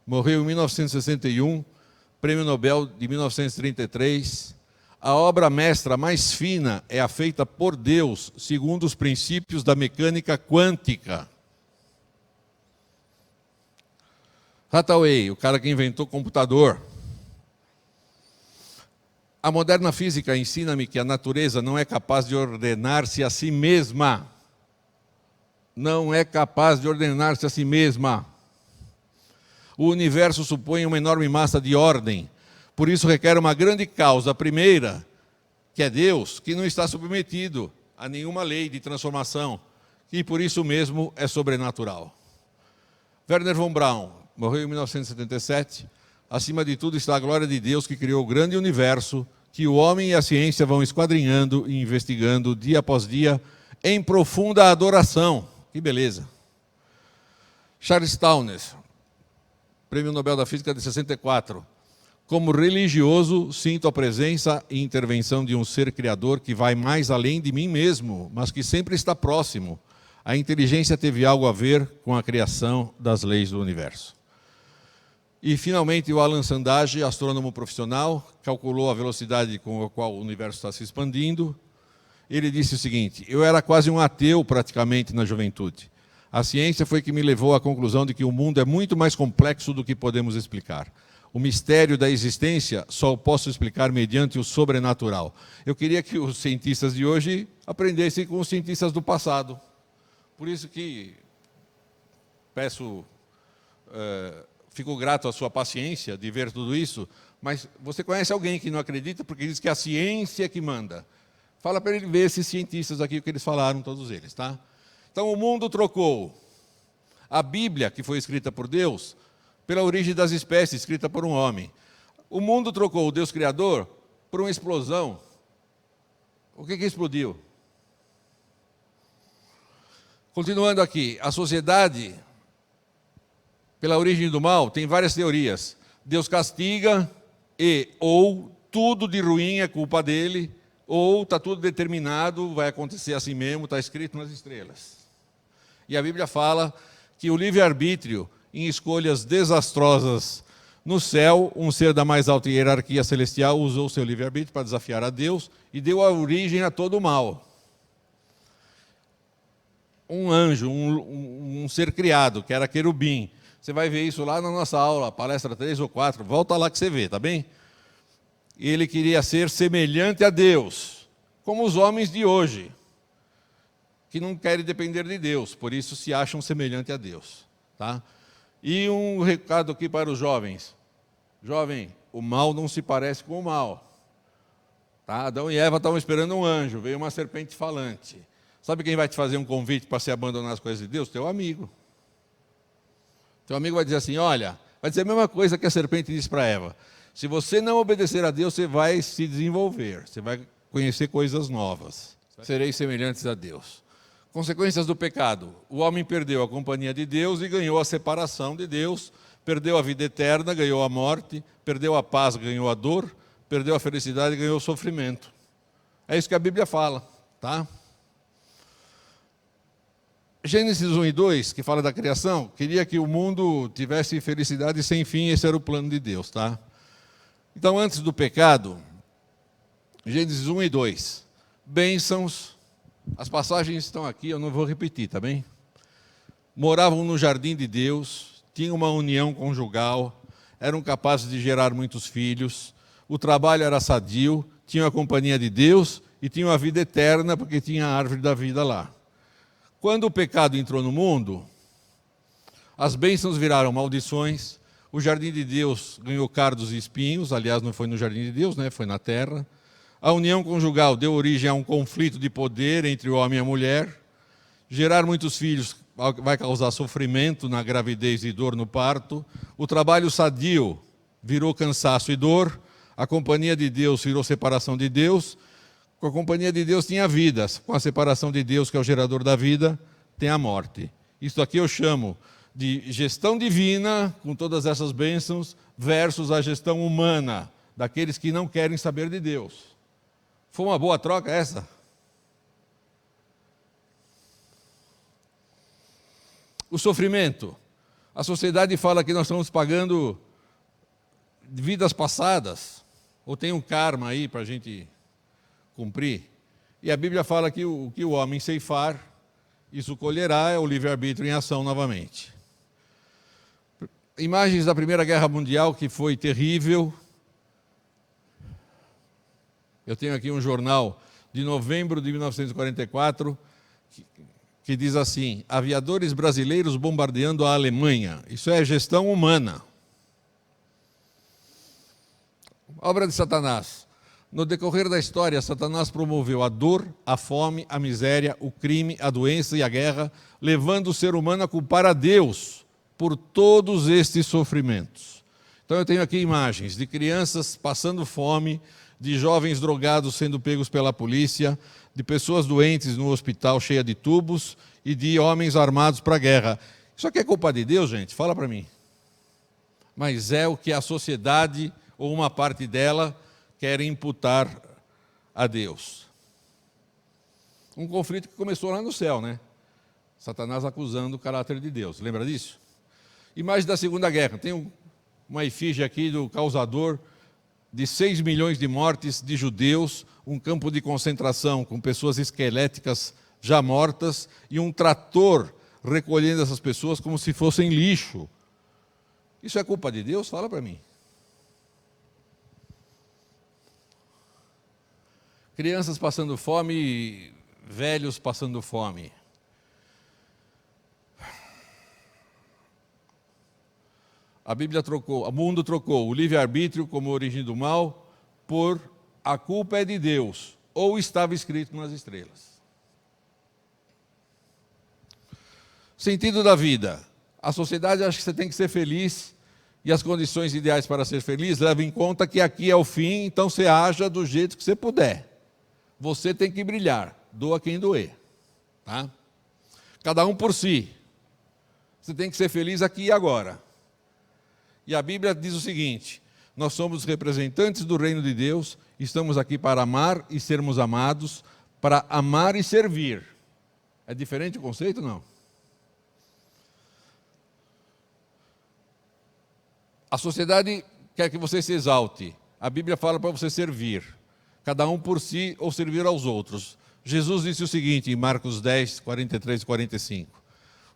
morreu em 1961, prêmio Nobel de 1933. A obra mestra mais fina é a feita por Deus, segundo os princípios da mecânica quântica. Hathaway, o cara que inventou o computador. A moderna física ensina-me que a natureza não é capaz de ordenar-se a si mesma. Não é capaz de ordenar-se a si mesma. O universo supõe uma enorme massa de ordem. Por isso requer uma grande causa. A primeira, que é Deus, que não está submetido a nenhuma lei de transformação, e por isso mesmo é sobrenatural. Wernher von Braun morreu em 1977. Acima de tudo está a glória de Deus que criou o grande universo, que o homem e a ciência vão esquadrinhando e investigando dia após dia em profunda adoração. Que beleza. Charles Townes, Prêmio Nobel da Física de 64. Como religioso, sinto a presença e intervenção de um ser criador que vai mais além de mim mesmo, mas que sempre está próximo. A inteligência teve algo a ver com a criação das leis do universo. E, finalmente, o Alan Sandage, astrônomo profissional, calculou a velocidade com a qual o universo está se expandindo. Ele disse o seguinte: eu era quase um ateu praticamente na juventude. A ciência foi que me levou à conclusão de que o mundo é muito mais complexo do que podemos explicar. O mistério da existência só o posso explicar mediante o sobrenatural. Eu queria que os cientistas de hoje aprendessem com os cientistas do passado. Por isso que fico grato à sua paciência de ver tudo isso, mas você conhece alguém que não acredita porque diz que é a ciência que manda. Fala para ele ver esses cientistas aqui, o que eles falaram, todos eles, tá? Então o mundo trocou a Bíblia, que foi escrita por Deus, pela origem das espécies, escrita por um homem. O mundo trocou o Deus Criador por uma explosão. O que explodiu? Continuando aqui, a sociedade, pela origem do mal, tem várias teorias. Deus castiga ou tudo de ruim é culpa dele, ou está tudo determinado, vai acontecer assim mesmo, está escrito nas estrelas. E a Bíblia fala que o livre-arbítrio, em escolhas desastrosas no céu, um ser da mais alta hierarquia celestial usou seu livre-arbítrio para desafiar a Deus e deu a origem a todo o mal. Um anjo, um ser criado, que era querubim. Você vai ver isso lá na nossa aula, palestra 3 ou 4, volta lá que você vê, tá bem? Ele queria ser semelhante a Deus, como os homens de hoje, que não querem depender de Deus, por isso se acham semelhante a Deus, tá? E um recado aqui para os jovens. Jovem, o mal não se parece com o mal. Tá? Adão e Eva estavam esperando um anjo, veio uma serpente falante. Sabe quem vai te fazer um convite para se abandonar as coisas de Deus? Teu amigo. Teu amigo vai dizer assim, olha, vai dizer a mesma coisa que a serpente disse para Eva. Se você não obedecer a Deus, você vai se desenvolver, você vai conhecer coisas novas. Sereis semelhantes a Deus. Consequências do pecado. O homem perdeu a companhia de Deus e ganhou a separação de Deus, perdeu a vida eterna, ganhou a morte, perdeu a paz, ganhou a dor, perdeu a felicidade e ganhou o sofrimento. É isso que a Bíblia fala, tá? Gênesis 1 e 2, que fala da criação, queria que o mundo tivesse felicidade sem fim, esse era o plano de Deus, tá? Então, antes do pecado, Gênesis 1 e 2, bênçãos. As passagens estão aqui, eu não vou repetir, tá bem? Moravam no jardim de Deus, tinham uma união conjugal, eram capazes de gerar muitos filhos, o trabalho era sadio, tinham a companhia de Deus e tinham a vida eterna, porque tinha a árvore da vida lá. Quando o pecado entrou no mundo, as bênçãos viraram maldições, o jardim de Deus ganhou cardos e espinhos, aliás, não foi no jardim de Deus, né? Foi na terra. A união conjugal deu origem a um conflito de poder entre o homem e a mulher. Gerar muitos filhos vai causar sofrimento na gravidez e dor no parto. O trabalho sadio virou cansaço e dor. A companhia de Deus virou separação de Deus. Com a companhia de Deus tinha vida. Com a separação de Deus, que é o gerador da vida, tem a morte. Isso aqui eu chamo de gestão divina, com todas essas bênçãos, versus a gestão humana, daqueles que não querem saber de Deus. Foi uma boa troca essa? O sofrimento. A sociedade fala que nós estamos pagando vidas passadas. Ou tem um karma aí para a gente cumprir? E a Bíblia fala que o que o homem ceifar, isso colherá, é o livre-arbítrio em ação novamente. Imagens da Primeira Guerra Mundial, que foi terrível. Eu tenho aqui um jornal de novembro de 1944, que diz assim: aviadores brasileiros bombardeando a Alemanha. Isso é gestão humana. Obra de Satanás. No decorrer da história, Satanás promoveu a dor, a fome, a miséria, o crime, a doença e a guerra, levando o ser humano a culpar a Deus por todos estes sofrimentos. Então eu tenho aqui imagens de crianças passando fome, de jovens drogados sendo pegos pela polícia, de pessoas doentes no hospital cheia de tubos e de homens armados para a guerra. Isso aqui é culpa de Deus, gente? Fala para mim. Mas é o que a sociedade, ou uma parte dela, quer imputar a Deus. Um conflito que começou lá no céu, né? Satanás acusando o caráter de Deus. Lembra disso? Imagem da Segunda Guerra. Tem uma efígie aqui do causador de 6 milhões de mortes de judeus, um campo de concentração com pessoas esqueléticas já mortas e um trator recolhendo essas pessoas como se fossem lixo. Isso é culpa de Deus? Fala para mim. Crianças passando fome, velhos passando fome. A Bíblia trocou, o mundo trocou o livre-arbítrio como origem do mal por a culpa é de Deus, ou estava escrito nas estrelas. Sentido da vida. A sociedade acha que você tem que ser feliz e as condições ideais para ser feliz levam em conta que aqui é o fim, então você haja do jeito que você puder. Você tem que brilhar, doa quem doer. Tá? Cada um por si. Você tem que ser feliz aqui e agora. E a Bíblia diz o seguinte: nós somos representantes do reino de Deus, estamos aqui para amar e sermos amados, para amar e servir. É diferente o conceito, não? A sociedade quer que você se exalte. A Bíblia fala para você servir. Cada um por si ou servir aos outros. Jesus disse o seguinte em Marcos 10, 43 e 45.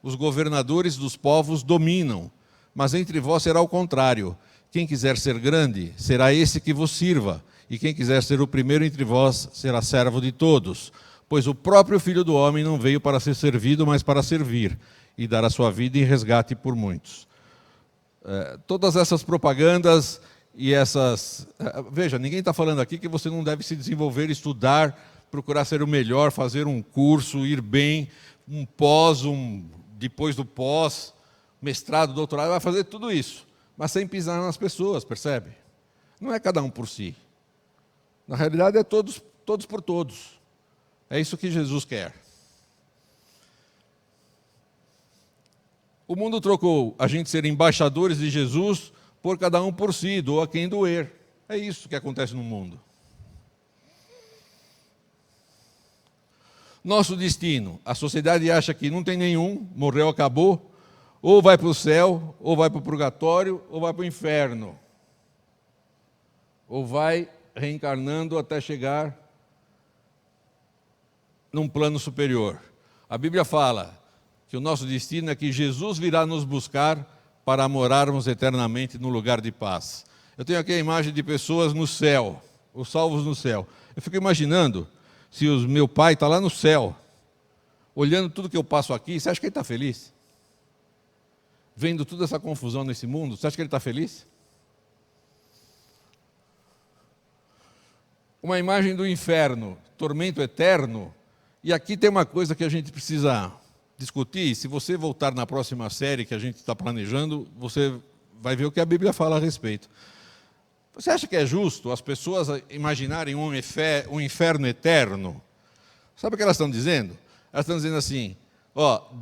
Os governadores dos povos dominam, mas entre vós será o contrário. Quem quiser ser grande, será esse que vos sirva. E quem quiser ser o primeiro entre vós, será servo de todos. Pois o próprio Filho do Homem não veio para ser servido, mas para servir, e dar a sua vida em resgate por muitos. Todas essas propagandas e essas... Veja, ninguém está falando aqui que você não deve se desenvolver, estudar, procurar ser o melhor, fazer um curso, ir bem, um pós, depois do pós, mestrado, doutorado, vai fazer tudo isso, mas sem pisar nas pessoas, percebe? Não é cada um por si. Na realidade é todos por todos. É isso que Jesus quer. O mundo trocou a gente ser embaixadores de Jesus por cada um por si, doa quem doer. É isso que acontece no mundo. Nosso destino, a sociedade acha que não tem nenhum, morreu, acabou, ou vai para o céu, ou vai para o purgatório, ou vai para o inferno. Ou vai reencarnando até chegar num plano superior. A Bíblia fala que o nosso destino é que Jesus virá nos buscar para morarmos eternamente no lugar de paz. Eu tenho aqui a imagem de pessoas no céu, os salvos no céu. Eu fico imaginando, se o meu pai está lá no céu, olhando tudo que eu passo aqui, você acha que ele está feliz? Vendo toda essa confusão nesse mundo, você acha que ele está feliz? Uma imagem do inferno, tormento eterno. E aqui tem uma coisa que a gente precisa discutir. Se você voltar na próxima série que a gente está planejando, você vai ver o que a Bíblia fala a respeito. Você acha que é justo as pessoas imaginarem um inferno eterno? Sabe o que elas estão dizendo? Elas estão dizendo assim: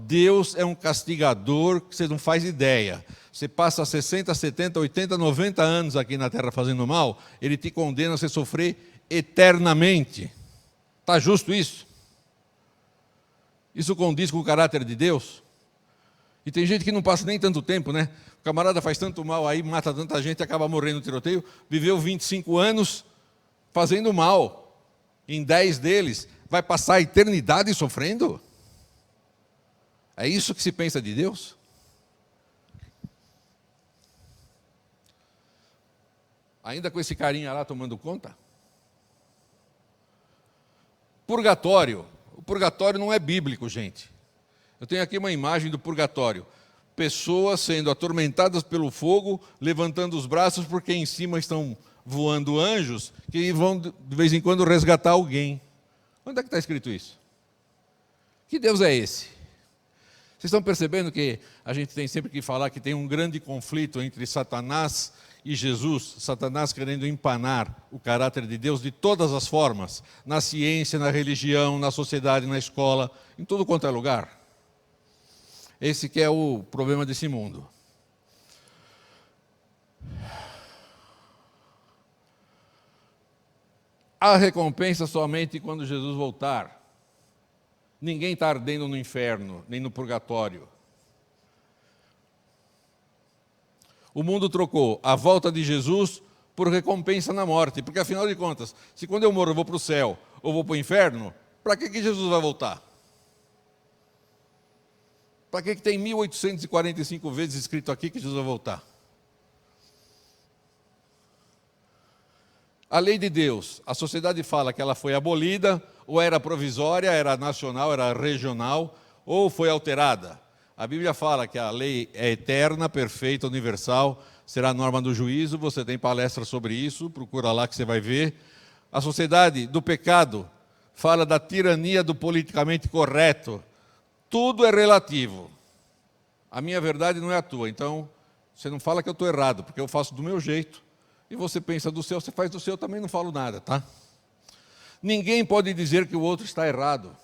Deus é um castigador que você não faz ideia. Você passa 60, 70, 80, 90 anos aqui na terra fazendo mal, ele te condena a você sofrer eternamente. Está justo isso? Isso condiz com o caráter de Deus? E tem gente que não passa nem tanto tempo, né? O camarada faz tanto mal aí, mata tanta gente, acaba morrendo no tiroteio, viveu 25 anos fazendo mal. Em 10 deles, vai passar a eternidade sofrendo? É isso que se pensa de Deus? Ainda com esse carinha lá tomando conta? Purgatório. O purgatório não é bíblico, gente. Eu tenho aqui uma imagem do purgatório. Pessoas sendo atormentadas pelo fogo, levantando os braços, porque em cima estão voando anjos, que vão de vez em quando resgatar alguém. Onde é que está escrito isso? Que Deus é esse? Vocês estão percebendo que a gente tem sempre que falar que tem um grande conflito entre Satanás e Jesus, Satanás querendo empanar o caráter de Deus de todas as formas, na ciência, na religião, na sociedade, na escola, em tudo quanto é lugar. Esse que é o problema desse mundo. A recompensa somente quando Jesus voltar. Ninguém está ardendo no inferno, nem no purgatório. O mundo trocou a volta de Jesus por recompensa na morte. Porque, afinal de contas, se quando eu morro eu vou para o céu ou vou para o inferno, para que Jesus vai voltar? Para que tem 1845 vezes escrito aqui que Jesus vai voltar? A lei de Deus, a sociedade fala que ela foi abolida, ou era provisória, era nacional, era regional, ou foi alterada. A Bíblia fala que a lei é eterna, perfeita, universal, será a norma do juízo, você tem palestra sobre isso, procura lá que você vai ver. A sociedade do pecado fala da tirania do politicamente correto. Tudo é relativo. A minha verdade não é a tua, então você não fala que eu estou errado, porque eu faço do meu jeito. E você pensa do seu, você faz do seu, também não falo nada, tá? Ninguém pode dizer que o outro está errado.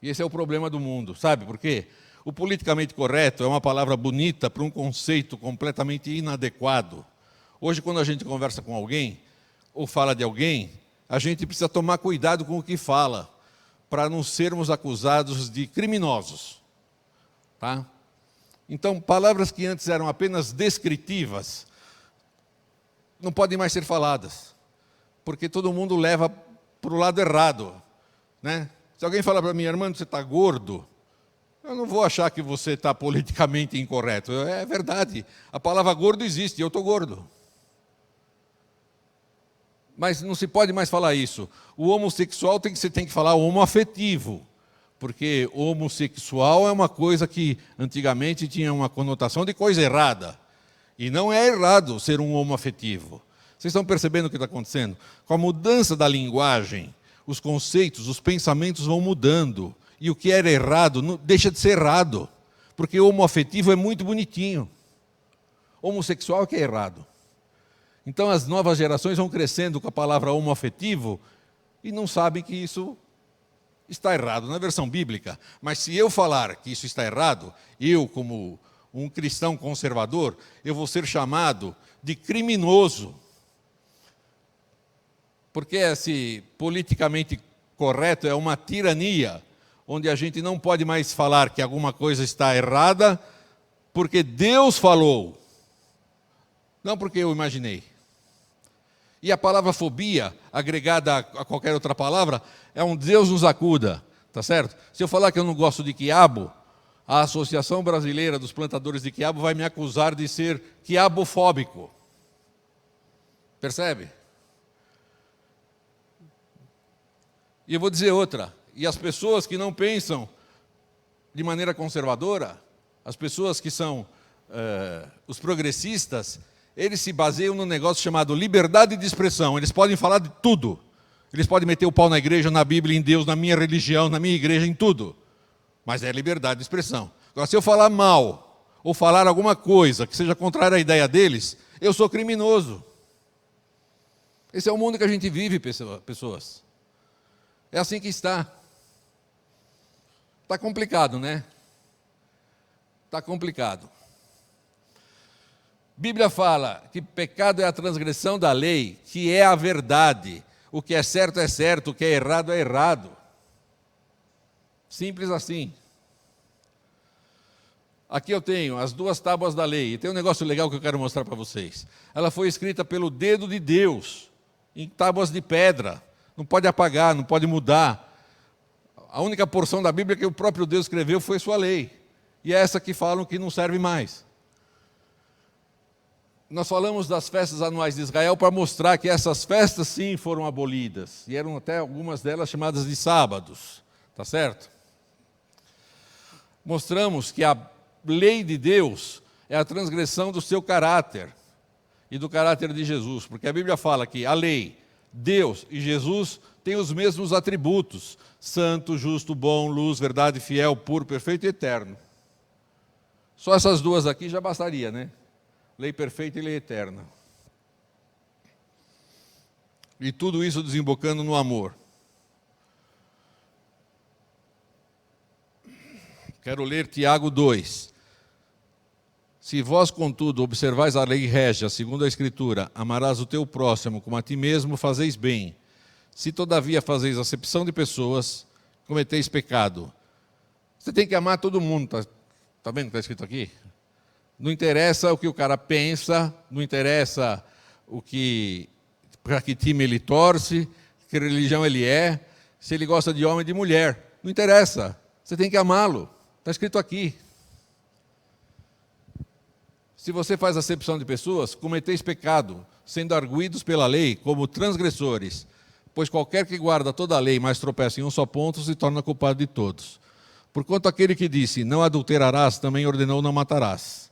E esse é o problema do mundo, sabe por quê? O politicamente correto é uma palavra bonita para um conceito completamente inadequado. Hoje, quando a gente conversa com alguém, ou fala de alguém, a gente precisa tomar cuidado com o que fala, para não sermos acusados de criminosos. Tá? Então, palavras que antes eram apenas descritivas, não podem mais ser faladas, porque todo mundo leva para o lado errado. Né? Se alguém fala para mim, irmão, você está gordo, eu não vou achar que você está politicamente incorreto. É verdade, a palavra gordo existe, eu estou gordo. Mas não se pode mais falar isso. O homossexual você tem que falar homoafetivo, porque homossexual é uma coisa que antigamente tinha uma conotação de coisa errada. E não é errado ser um homoafetivo. Vocês estão percebendo o que está acontecendo? Com a mudança da linguagem, os conceitos, os pensamentos vão mudando. E o que era errado não, deixa de ser errado. Porque homoafetivo é muito bonitinho. Homossexual é que é errado. Então as novas gerações vão crescendo com a palavra homoafetivo e não sabem que isso está errado na versão bíblica. Mas se eu falar que isso está errado, eu como um cristão conservador, eu vou ser chamado de criminoso. Porque esse politicamente correto é uma tirania, onde a gente não pode mais falar que alguma coisa está errada, porque Deus falou, não porque eu imaginei. E a palavra fobia, agregada a qualquer outra palavra, é um Deus nos acuda, tá certo? Se eu falar que eu não gosto de quiabo, a Associação Brasileira dos Plantadores de Quiabo vai me acusar de ser quiabofóbico. Percebe? E eu vou dizer outra. E as pessoas que não pensam de maneira conservadora, as pessoas que são os progressistas, eles se baseiam num negócio chamado liberdade de expressão. Eles podem falar de tudo. Eles podem meter o pau na igreja, na Bíblia, em Deus, na minha religião, na minha igreja, em tudo. Mas é liberdade de expressão. Agora, se eu falar mal, ou falar alguma coisa que seja contrária à ideia deles, eu sou criminoso. Esse é o mundo que a gente vive, pessoas. É assim que está. Está complicado, né? Está complicado. Bíblia fala que pecado é a transgressão da lei, que é a verdade. O que é certo, o que é errado, é errado. Simples assim. Aqui eu tenho as 2 tábuas da lei. E tem um negócio legal que eu quero mostrar para vocês. Ela foi escrita pelo dedo de Deus, em tábuas de pedra. Não pode apagar, não pode mudar. A única porção da Bíblia que o próprio Deus escreveu foi sua lei. E é essa que falam que não serve mais. Nós falamos das festas anuais de Israel para mostrar que essas festas sim foram abolidas. E eram até algumas delas chamadas de sábados. Tá certo? Mostramos que a lei de Deus é a transgressão do seu caráter e do caráter de Jesus, porque a Bíblia fala que a lei, Deus e Jesus têm os mesmos atributos: santo, justo, bom, luz, verdade, fiel, puro, perfeito e eterno. Só essas 2 aqui já bastaria, né? Lei perfeita e lei eterna. E tudo isso desembocando no amor. Quero ler Tiago 2. Se vós, contudo, observais a lei régia, segundo a Escritura, amarás o teu próximo como a ti mesmo, fazeis bem. Se todavia fazeis acepção de pessoas, cometeis pecado. Você tem que amar todo mundo, tá vendo o que está escrito aqui? Não interessa o que o cara pensa, não interessa para que time ele torce, que religião ele é, se ele gosta de homem ou de mulher. Não interessa, você tem que amá-lo. Está escrito aqui. Se você faz acepção de pessoas, cometeis pecado, sendo arguidos pela lei como transgressores, pois qualquer que guarda toda a lei, mas tropeça em um só ponto, se torna culpado de todos. Porquanto aquele que disse, não adulterarás, também ordenou, não matarás.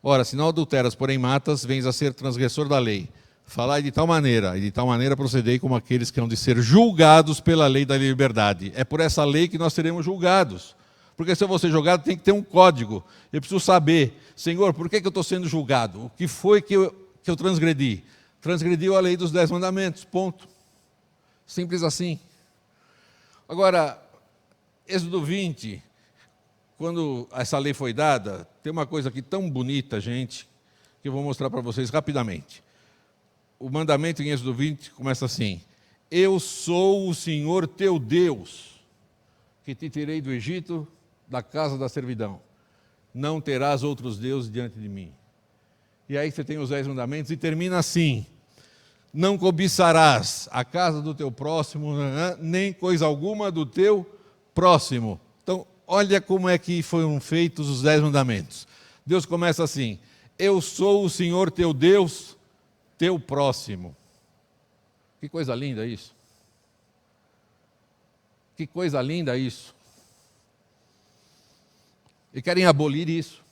Ora, se não adulteras, porém matas, vens a ser transgressor da lei. Falai de tal maneira, e de tal maneira procedei como aqueles que hão de ser julgados pela lei da liberdade. É por essa lei que nós seremos julgados. Porque se eu vou ser julgado, tem que ter um código. Eu preciso saber, Senhor, por que eu estou sendo julgado? O que foi que eu transgredi? Transgrediu a lei dos 10 mandamentos, ponto. Simples assim. Agora, Êxodo 20, quando essa lei foi dada, tem uma coisa aqui tão bonita, gente, que eu vou mostrar para vocês rapidamente. O mandamento em Êxodo 20 começa assim: eu sou o Senhor teu Deus, que te tirei do Egito, da casa da servidão. Não terás outros deuses diante de mim. E aí você tem os 10 mandamentos e termina assim: não cobiçarás a casa do teu próximo, nem coisa alguma do teu próximo. Então, olha como é que foram feitos os 10 mandamentos. Deus começa assim: eu sou o Senhor teu Deus, teu próximo. Que coisa linda isso. Que coisa linda isso. E querem abolir isso.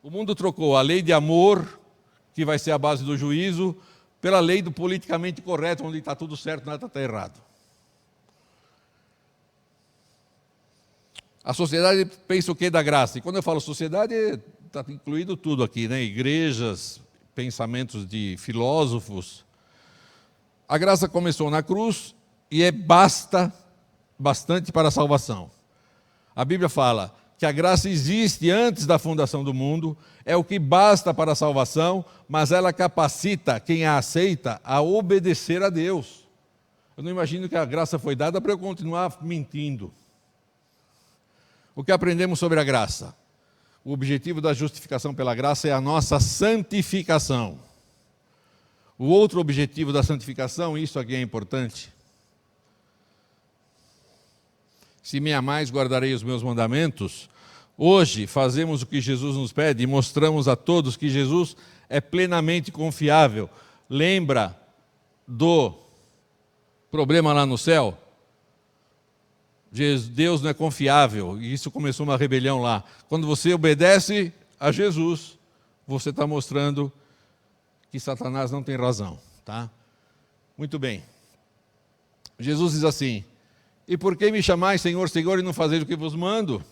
O mundo trocou a lei de amor, que vai ser a base do juízo, pela lei do politicamente correto, onde está tudo certo, nada está errado. A sociedade pensa o que da graça? E quando eu falo sociedade, está incluído tudo aqui, né? Igrejas, pensamentos de filósofos. A graça começou na cruz e é bastante para a salvação. A Bíblia fala que a graça existe antes da fundação do mundo, é o que basta para a salvação, mas ela capacita quem a aceita a obedecer a Deus. Eu não imagino que a graça foi dada para eu continuar mentindo. O que aprendemos sobre a graça? O objetivo da justificação pela graça é a nossa santificação. O outro objetivo da santificação, isso aqui é importante. Se me amais, guardarei os meus mandamentos. Hoje fazemos o que Jesus nos pede e mostramos a todos que Jesus é plenamente confiável. Lembra do problema lá no céu? Deus não é confiável, e isso começou uma rebelião lá. Quando você obedece a Jesus, você está mostrando que Satanás não tem razão, tá? Muito bem. Jesus diz assim: e por que me chamais Senhor, Senhor, e não fazeis o que vos mando?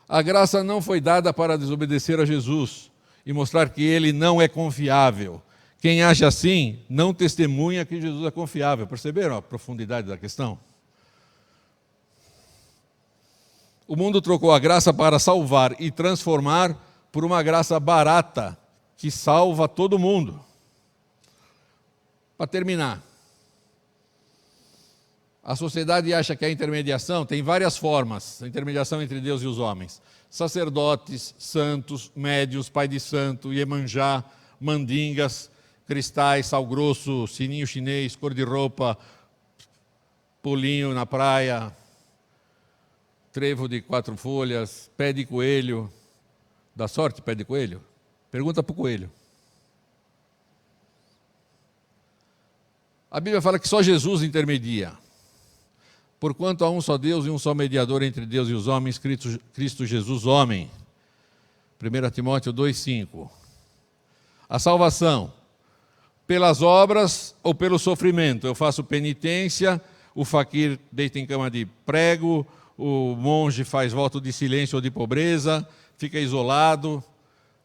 A graça não foi dada para desobedecer a Jesus e mostrar que ele não é confiável. Quem age assim não testemunha que Jesus é confiável. Perceberam a profundidade da questão? O mundo trocou a graça para salvar e transformar por uma graça barata que salva todo mundo. Para terminar, A sociedade acha que a intermediação tem várias formas, a intermediação entre Deus e os homens. Sacerdotes, santos, médios, pai de santo, Iemanjá, mandingas, cristais, sal grosso, sininho chinês, cor de roupa, pulinho na praia, trevo de 4 folhas, pé de coelho. Dá sorte pé de coelho? Pergunta para o coelho. A Bíblia fala que só Jesus intermedia. Porquanto há um só Deus e um só mediador entre Deus e os homens, Cristo Jesus, homem. 1 Timóteo 2,5. A salvação, pelas obras ou pelo sofrimento. Eu faço penitência, o faquir deita em cama de prego, o monge faz voto de silêncio ou de pobreza, fica isolado.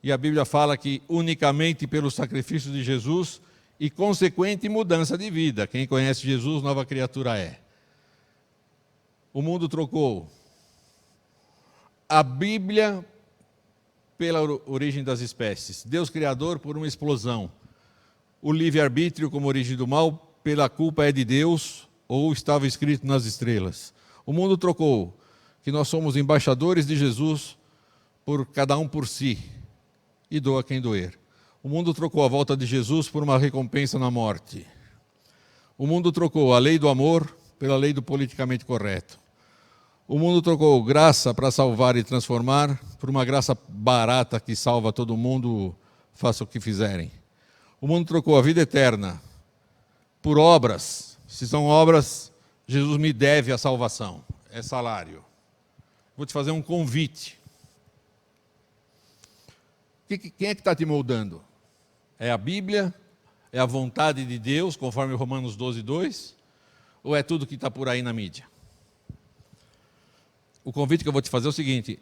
E a Bíblia fala que unicamente pelo sacrifício de Jesus e consequente mudança de vida. Quem conhece Jesus, nova criatura é. O mundo trocou a Bíblia pela origem das espécies, Deus Criador por uma explosão, o livre-arbítrio como origem do mal, pela culpa é de Deus, ou estava escrito nas estrelas. O mundo trocou que nós somos embaixadores de Jesus por cada um por si, e doa quem doer. O mundo trocou a volta de Jesus por uma recompensa na morte. O mundo trocou a lei do amor pela lei do politicamente correto. O mundo trocou graça para salvar e transformar por uma graça barata que salva todo mundo, faça o que fizerem. O mundo trocou a vida eterna por obras. Se são obras, Jesus me deve a salvação. É salário. Vou te fazer um convite. Quem é que está te moldando? É a Bíblia? É a vontade de Deus, conforme Romanos 12:2? Ou é tudo que está por aí na mídia? O convite que eu vou te fazer é o seguinte,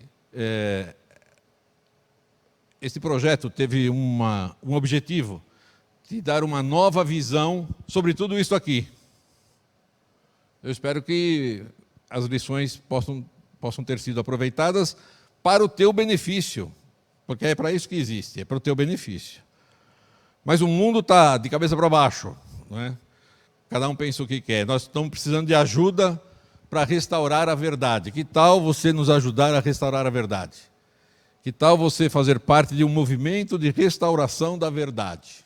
esse projeto teve um objetivo de dar uma nova visão sobre tudo isso aqui. Eu espero que as lições possam ter sido aproveitadas para o teu benefício, porque é para isso que existe, é para o teu benefício. Mas o mundo está de cabeça para baixo, não é? Cada um pensa o que quer. Nós estamos precisando de ajuda para restaurar a verdade. Que tal você nos ajudar a restaurar a verdade? Que tal você fazer parte de um movimento de restauração da verdade?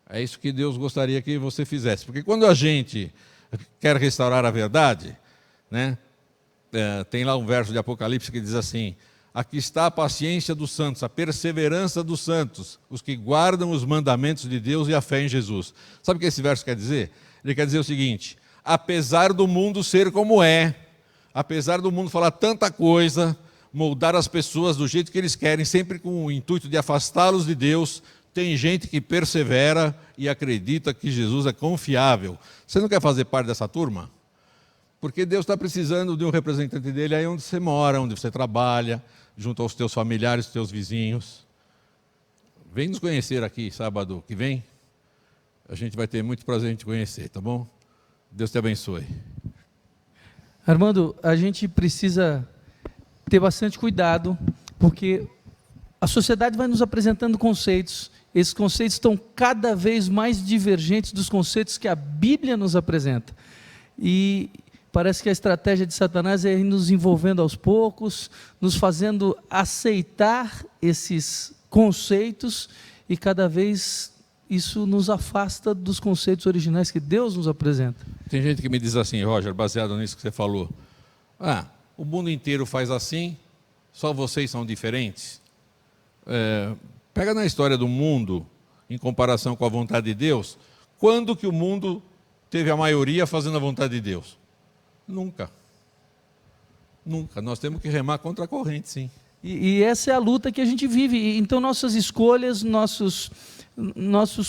É isso que Deus gostaria que você fizesse. Porque quando a gente quer restaurar a verdade, né, tem lá um verso de Apocalipse que diz assim: aqui está a paciência dos santos, a perseverança dos santos, os que guardam os mandamentos de Deus e a fé em Jesus. Sabe o que esse verso quer dizer? Ele quer dizer o seguinte: apesar do mundo ser como é, apesar do mundo falar tanta coisa, moldar as pessoas do jeito que eles querem, sempre com o intuito de afastá-los de Deus, tem gente que persevera e acredita que Jesus é confiável. Você não quer fazer parte dessa turma? Porque Deus está precisando de um representante dele aí onde você mora, onde você trabalha, junto aos teus familiares, teus vizinhos. Vem nos conhecer aqui sábado que vem. A gente vai ter muito prazer em te conhecer, tá bom? Deus te abençoe. Armando, a gente precisa ter bastante cuidado, porque a sociedade vai nos apresentando conceitos. Esses conceitos estão cada vez mais divergentes dos conceitos que a Bíblia nos apresenta. E parece que a estratégia de Satanás é ir nos envolvendo aos poucos, nos fazendo aceitar esses conceitos, e cada vez isso nos afasta dos conceitos originais que Deus nos apresenta. Tem gente que me diz assim, Roger, baseado nisso que você falou: o mundo inteiro faz assim, só vocês são diferentes. Pega na história do mundo, em comparação com a vontade de Deus, quando que o mundo teve a maioria fazendo a vontade de Deus? Nunca. Nunca. Nós temos que remar contra a corrente, sim. E essa é a luta que a gente vive. Então nossas escolhas, nossos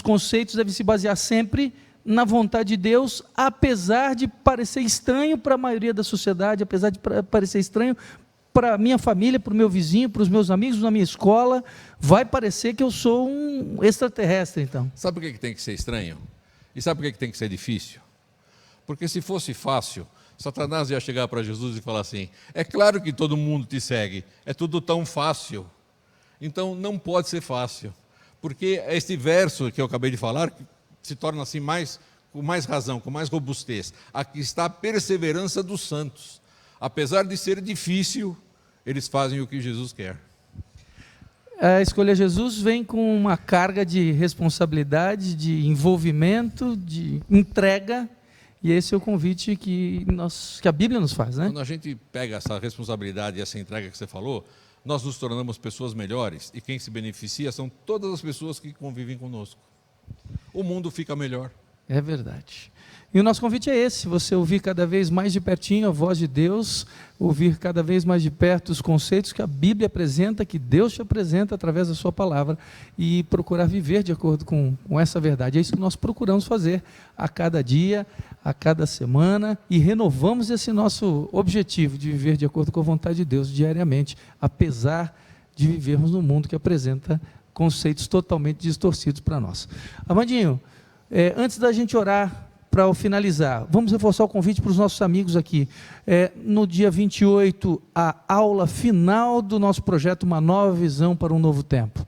conceitos devem se basear sempre na vontade de Deus, apesar de parecer estranho para a maioria da sociedade, apesar de parecer estranho para a minha família, para o meu vizinho, para os meus amigos, na minha escola, vai parecer que eu sou um extraterrestre, então. Sabe por que tem que ser estranho? E sabe por que tem que ser difícil? Porque se fosse fácil, Satanás ia chegar para Jesus e falar assim: é claro que todo mundo te segue, é tudo tão fácil. Então não pode ser fácil, porque este verso que eu acabei de falar se torna assim mais com mais razão, com mais robustez. Aqui está a perseverança dos santos. Apesar de ser difícil, eles fazem o que Jesus quer. A escolher Jesus vem com uma carga de responsabilidade, de envolvimento, de entrega, e esse é o convite que a Bíblia nos faz, né? Quando a gente pega essa responsabilidade e essa entrega que você falou, nós nos tornamos pessoas melhores, e quem se beneficia são todas as pessoas que convivem conosco. O mundo fica melhor. É verdade. E o nosso convite é esse: você ouvir cada vez mais de pertinho a voz de Deus, ouvir cada vez mais de perto os conceitos que a Bíblia apresenta, que Deus te apresenta através da sua palavra, e procurar viver de acordo com essa verdade. É isso que nós procuramos fazer a cada dia, a cada semana, e renovamos esse nosso objetivo de viver de acordo com a vontade de Deus diariamente, apesar de vivermos num mundo que apresenta conceitos totalmente distorcidos para nós. Amandinho, antes da gente orar, para finalizar, vamos reforçar o convite para os nossos amigos aqui. No dia 28, a aula final do nosso projeto Uma Nova Visão para um Novo Tempo.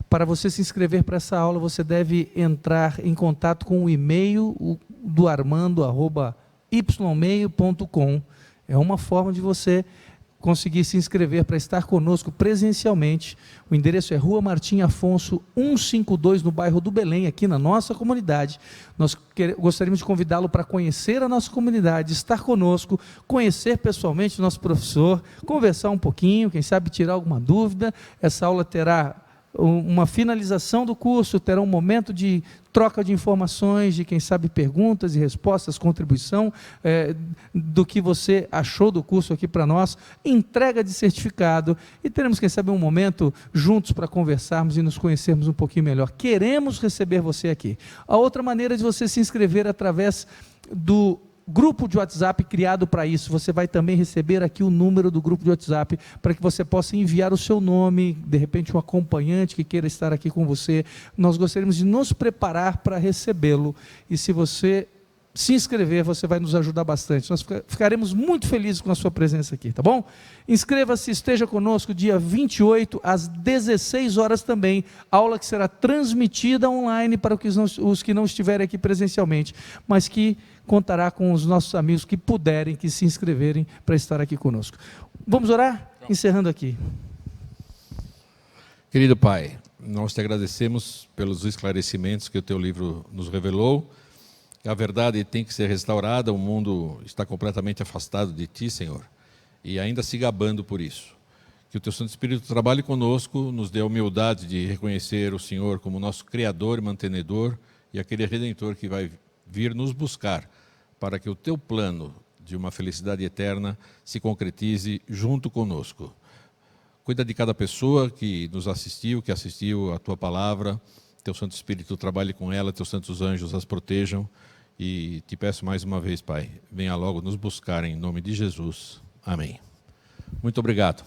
Para você se inscrever para essa aula, você deve entrar em contato com o e-mail do armando@ymeio.com. É uma forma de você conseguir se inscrever para estar conosco presencialmente. O endereço é Rua Martim Afonso 152, no bairro do Belém, aqui na nossa comunidade. Nós gostaríamos de convidá-lo para conhecer a nossa comunidade, estar conosco, conhecer pessoalmente o nosso professor, conversar um pouquinho, quem sabe tirar alguma dúvida. Essa aula terá uma finalização do curso, terá um momento de troca de informações, de quem sabe perguntas e respostas, contribuição do que você achou do curso aqui para nós, entrega de certificado, e teremos quem sabe um momento juntos para conversarmos e nos conhecermos um pouquinho melhor. Queremos receber você aqui. A outra maneira de você se inscrever através do grupo de WhatsApp criado para isso. Você vai também receber aqui o número do grupo de WhatsApp para que você possa enviar o seu nome, de repente um acompanhante que queira estar aqui com você. Nós gostaríamos de nos preparar para recebê-lo, e se você se inscrever, você vai nos ajudar bastante. Nós ficaremos muito felizes com a sua presença aqui, tá bom? Inscreva-se, esteja conosco dia 28 às 16 horas também, aula que será transmitida online para os que não estiverem aqui presencialmente, mas que contará com os nossos amigos que puderem, que se inscreverem para estar aqui conosco. Vamos orar? Encerrando aqui. Querido Pai, nós te agradecemos pelos esclarecimentos que o teu livro nos revelou. A verdade tem que ser restaurada, o mundo está completamente afastado de Ti, Senhor, e ainda se gabando por isso. Que o Teu Santo Espírito trabalhe conosco, nos dê a humildade de reconhecer o Senhor como nosso Criador e mantenedor, e aquele Redentor que vai vir nos buscar, para que o Teu plano de uma felicidade eterna se concretize junto conosco. Cuida de cada pessoa que nos assistiu, que assistiu a Tua palavra. Teu Santo Espírito trabalhe com ela, Teus santos anjos as protejam, e te peço mais uma vez, Pai, venha logo nos buscar em nome de Jesus. Amém. Muito obrigado.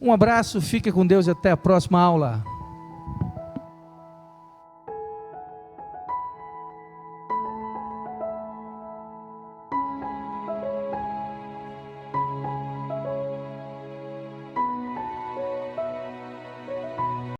Um abraço, fique com Deus e até a próxima aula.